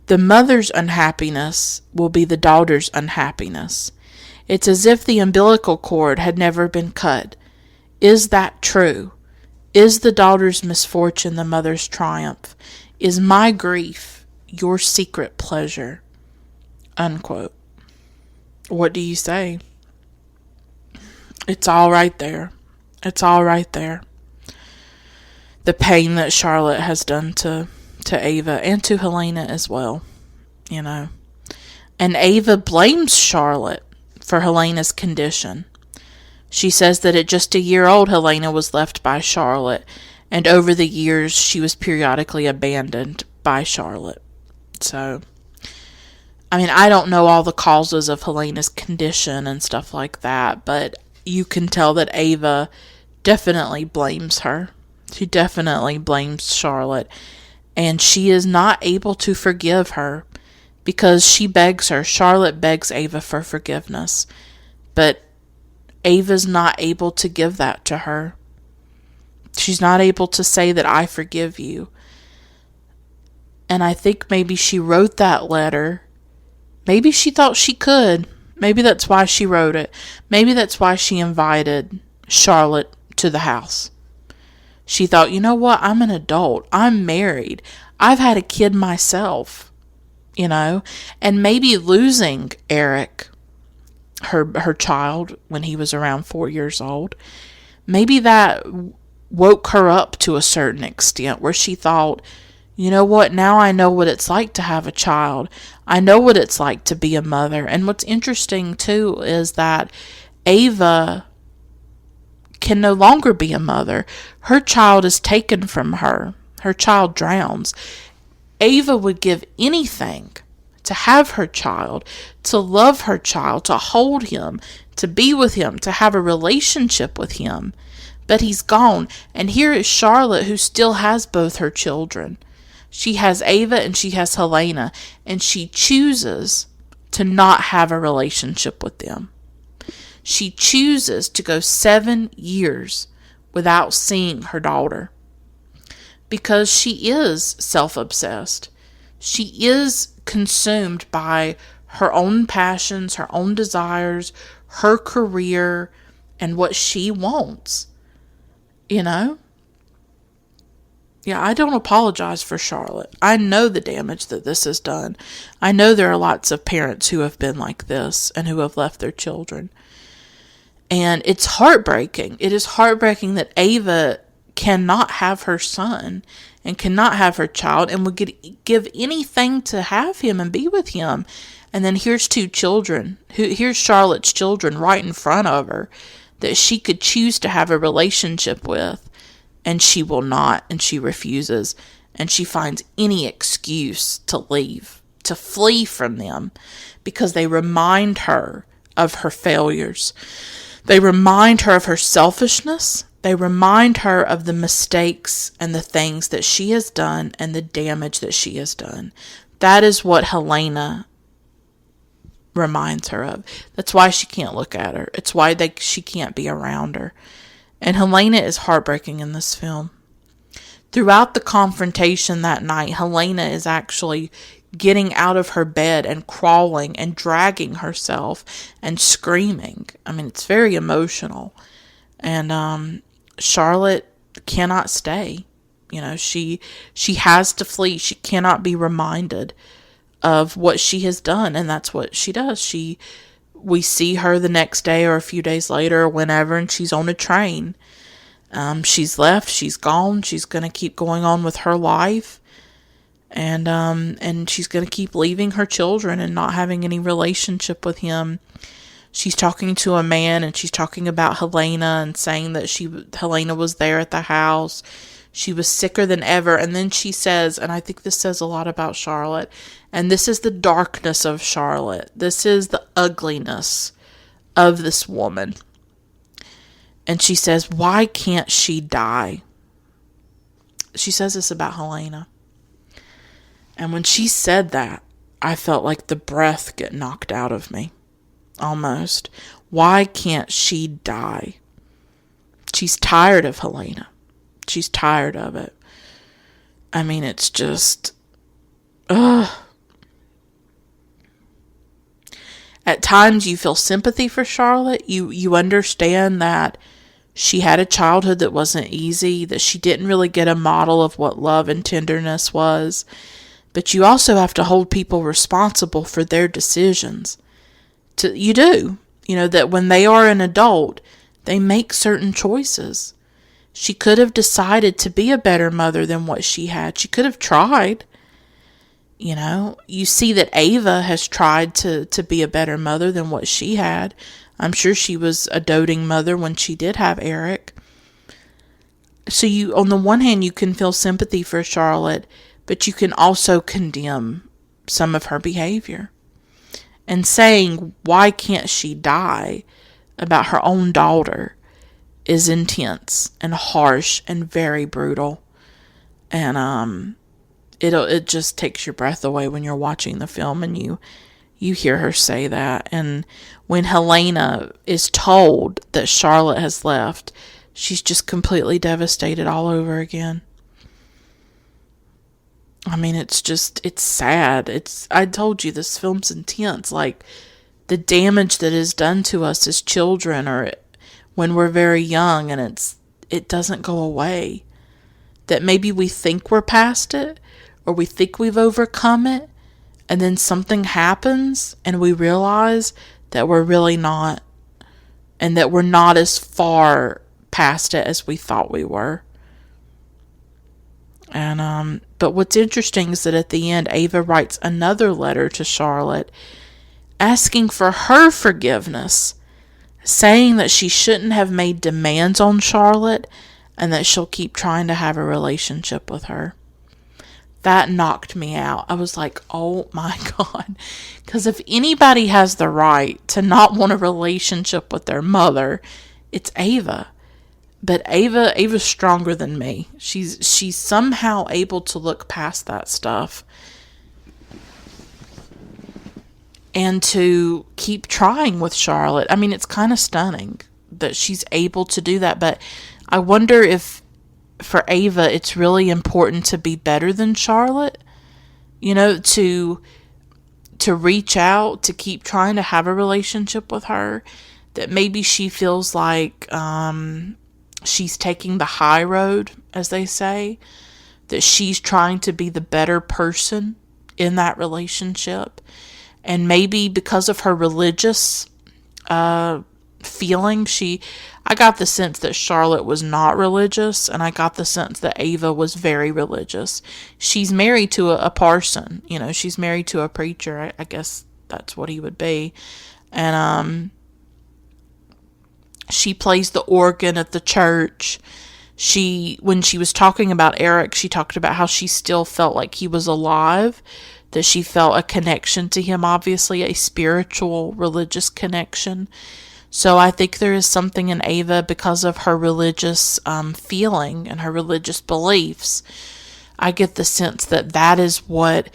The mother's unhappiness will be the daughter's unhappiness. It's as if the umbilical cord had never been cut. Is that true? Is the daughter's misfortune the mother's triumph? Is my grief your secret pleasure? Unquote. What do you say? It's all right there. It's all right there. The pain that Charlotte has done to Ava and to Helena as well, you know. And Ava blames Charlotte for Helena's condition. She says that at just a year old, Helena was left by Charlotte, and over the years, she was periodically abandoned by Charlotte. So, I mean, I don't know all the causes of Helena's condition and stuff like that, but you can tell that Ava definitely blames her. She definitely blames Charlotte, and she is not able to forgive her because she begs her. Charlotte begs Ava for forgiveness, but Ava's not able to give that to her. She's not able to say that I forgive you. And I think maybe she wrote that letter. Maybe she thought she could. Maybe that's why she wrote it. Maybe that's why she invited Charlotte to the house. She thought, you know what? I'm an adult. I'm married. I've had a kid myself, you know, and maybe losing Eric, her child, when he was around 4 years old, maybe that woke her up to a certain extent where she thought, you know what? Now I know what it's like to have a child. I know what it's like to be a mother. And what's interesting too is that Ava can no longer be a mother. Her child is taken from her. Her child drowns. Ava would give anything to have her child, to love her child, to hold him, to be with him, to have a relationship with him. But he's gone. And here is Charlotte, who still has both her children. She has Ava and she has Helena, and she chooses to not have a relationship with them. She chooses to go 7 years without seeing her daughter because she is self-obsessed. She is consumed by her own passions, her own desires, her career, and what she wants. You know? Yeah, I don't apologize for Charlotte. I know the damage that this has done. I know there are lots of parents who have been like this and who have left their children. And it's heartbreaking. It is heartbreaking that Ava cannot have her son and cannot have her child and would give anything to have him and be with him. And then here's 2 children. Here's Charlotte's children right in front of her that she could choose to have a relationship with. And she will not, and she refuses. And she finds any excuse to leave, to flee from them, because they remind her of her failures. They remind her of her selfishness. They remind her of the mistakes and the things that she has done and the damage that she has done. That is what Helena reminds her of. That's why she can't look at her. It's why she can't be around her. And Helena is heartbreaking in this film. Throughout the confrontation that night, Helena is actually getting out of her bed and crawling and dragging herself and screaming. I mean, it's very emotional. And Charlotte cannot stay. You know, she has to flee. She cannot be reminded of what she has done, and that's what she does. We see her the next day or a few days later or whenever, and she's on a train. She's left. She's gone. She's going to keep going on with her life. And she's going to keep leaving her children and not having any relationship with him. She's talking to a man, and she's talking about Helena and saying that Helena was there at the house. She was sicker than ever. And then she says, and I think this says a lot about Charlotte, and this is the darkness of Charlotte. This is the ugliness of this woman. And she says, why can't she die? She says this about Helena. And when she said that, I felt like the breath get knocked out of me. Almost. Why can't she die? She's tired of Helena. She's tired of it. I mean, it's just... Ugh. At times you feel sympathy for Charlotte. You understand that she had a childhood that wasn't easy, that she didn't really get a model of what love and tenderness was. But you also have to hold people responsible for their decisions. You do. You know, that when they are an adult, they make certain choices. She could have decided to be a better mother than what she had. She could have tried. You know, you see that Ava has tried to be a better mother than what she had. I'm sure she was a doting mother when she did have Eric. So on the one hand, you can feel sympathy for Charlotte, but you can also condemn some of her behavior. And saying, why can't she die, about her own daughter is intense and harsh and very brutal. And it just takes your breath away when you're watching the film and you hear her say that. And when Helena is told that Charlotte has left, she's just completely devastated all over again. I mean, it's sad. I told you, this film's intense. Like, the damage that is done to us as children or when we're very young, and it doesn't go away. That maybe we think we're past it, or we think we've overcome it, and then something happens, and we realize that we're really not, and that we're not as far past it as we thought we were. And but what's interesting is that at the end, Ava writes another letter to Charlotte asking for her forgiveness, saying that she shouldn't have made demands on Charlotte and that she'll keep trying to have a relationship with her. That knocked me out. I was like, oh my God. Because if anybody has the right to not want a relationship with their mother, it's Ava. But Ava's stronger than me. She's somehow able to look past that stuff and to keep trying with Charlotte. I mean, it's kind of stunning that she's able to do that, but I wonder if for Ava it's really important to be better than Charlotte, to reach out, to keep trying to have a relationship with her, that maybe she feels like she's taking the high road, as they say, that she's trying to be the better person in that relationship. And maybe because of her religious feeling, I got the sense that Charlotte was not religious, and I got the sense that Ava was very religious. She's married to a parson, she's married to a preacher. I guess that's what he would be. And she plays the organ at the church. When she was talking about Eric, she talked about how she still felt like he was alive, that she felt a connection to him, obviously a spiritual, religious connection. So I think there is something in Ava because of her religious feeling and her religious beliefs. I get the sense that is what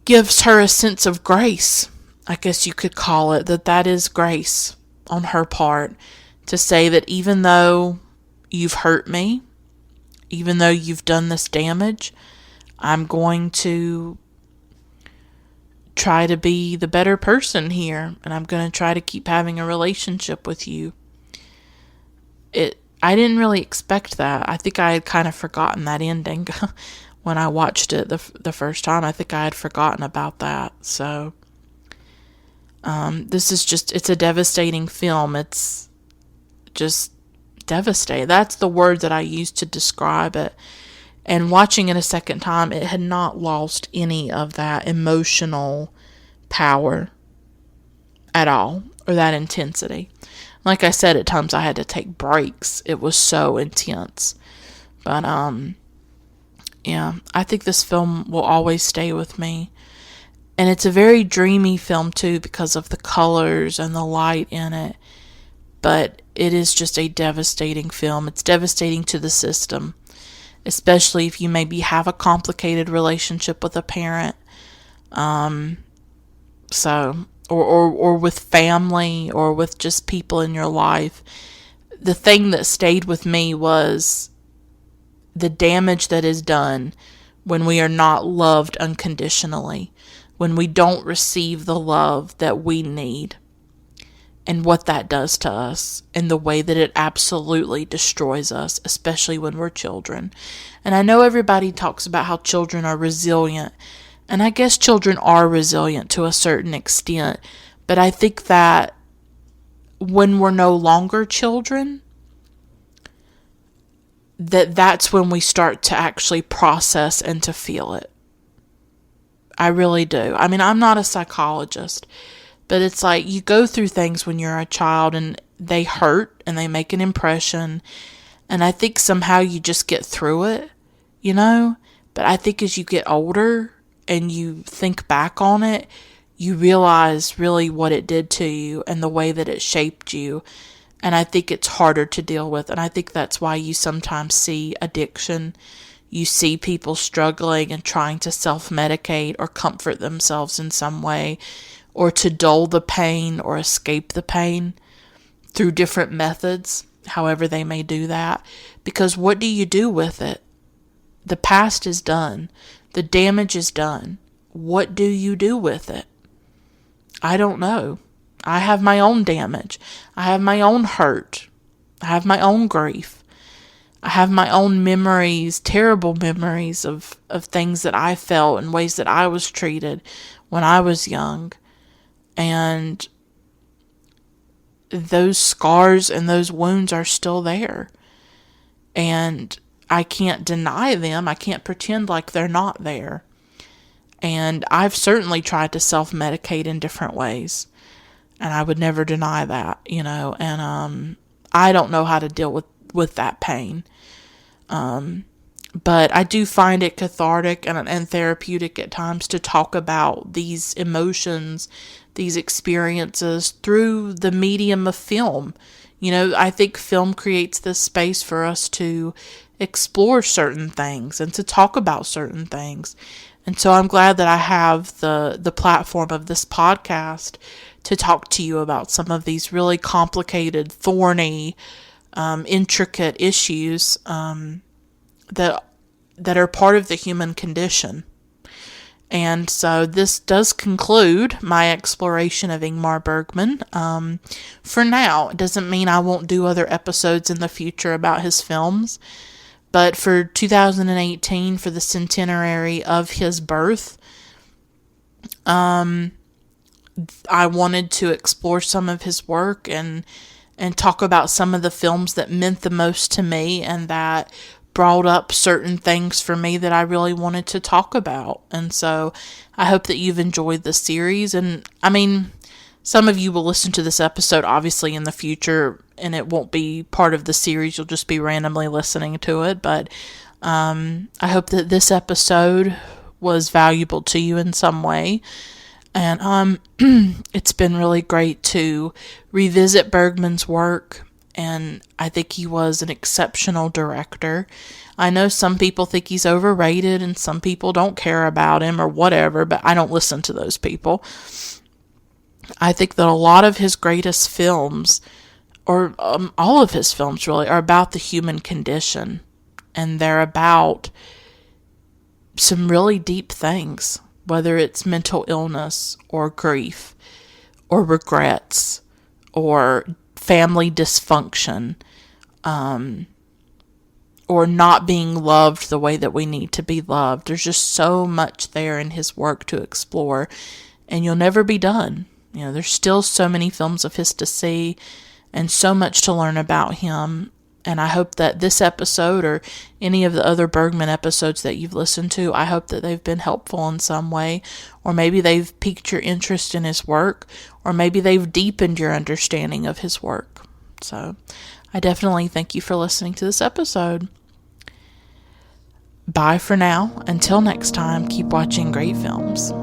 gives her a sense of grace. I guess you could call it that is grace on her part, to say that even though you've hurt me, even though you've done this damage, I'm going to try to be the better person here, and I'm going to try to keep having a relationship with you. I didn't really expect that. I think I had kind of forgotten that ending when I watched it the first time. I think I had forgotten about that. So this is it's a devastating film. It's just devastating. That's the word that I used to describe it. And watching it a second time, it had not lost any of that emotional power at all, or that intensity. Like I said, at times I had to take breaks. It was so intense. But, yeah, I think this film will always stay with me. And it's a very dreamy film, too, because of the colors and the light in it. But it is just a devastating film. It's devastating to the system, especially if you maybe have a complicated relationship with a parent, or with family, or with just people in your life. The thing that stayed with me was the damage that is done when we are not loved unconditionally, when we don't receive the love that we need, and what that does to us, and the way that it absolutely destroys us, especially when we're children. And I know everybody talks about how children are resilient, and I guess children are resilient to a certain extent, but I think that when we're no longer children, that's when we start to actually process and to feel it. I really do. I mean, I'm not a psychologist, but it's like you go through things when you're a child and they hurt and they make an impression. And I think somehow you just get through it, But I think as you get older and you think back on it, you realize really what it did to you and the way that it shaped you. And I think it's harder to deal with. And I think that's why you sometimes see addiction. You see people struggling and trying to self-medicate or comfort themselves in some way, or to dull the pain or escape the pain through different methods, however they may do that. Because what do you do with it? The past is done. The damage is done. What do you do with it? I don't know. I have my own damage. I have my own hurt. I have my own grief. I have my own memories, terrible memories of things that I felt and ways that I was treated when I was young. And those scars and those wounds are still there. And I can't deny them. I can't pretend like they're not there. And I've certainly tried to self-medicate in different ways. And I would never deny that, And I don't know how to deal with that pain. But I do find it cathartic and therapeutic at times to talk about these emotions, these experiences through the medium of film, I think film creates this space for us to explore certain things and to talk about certain things. And so I'm glad that I have the platform of this podcast to talk to you about some of these really complicated, thorny, intricate issues that are part of the human condition. And so this does conclude my exploration of Ingmar Bergman. For now, it doesn't mean I won't do other episodes in the future about his films. But for 2018, for the centenary of his birth, I wanted to explore some of his work and talk about some of the films that meant the most to me and that brought up certain things for me that I really wanted to talk about. And so I hope that you've enjoyed the series. And I mean, some of you will listen to this episode obviously in the future and it won't be part of the series. You'll just be randomly listening to it. But I hope that this episode was valuable to you in some way. And it's been really great to revisit Bergman's work. And I think he was an exceptional director. I know some people think he's overrated and some people don't care about him or whatever, but I don't listen to those people. I think that a lot of his greatest films, or all of his films really, are about the human condition. And they're about some really deep things, whether it's mental illness or grief or regrets or family dysfunction, or not being loved the way that we need to be loved. There's just so much there in his work to explore, and you'll never be done. There's still so many films of his to see and so much to learn about him. And I hope that this episode or any of the other Bergman episodes that you've listened to, I hope that they've been helpful in some way, or maybe they've piqued your interest in his work, or maybe they've deepened your understanding of his work. So I definitely thank you for listening to this episode. Bye for now. Until next time, keep watching great films.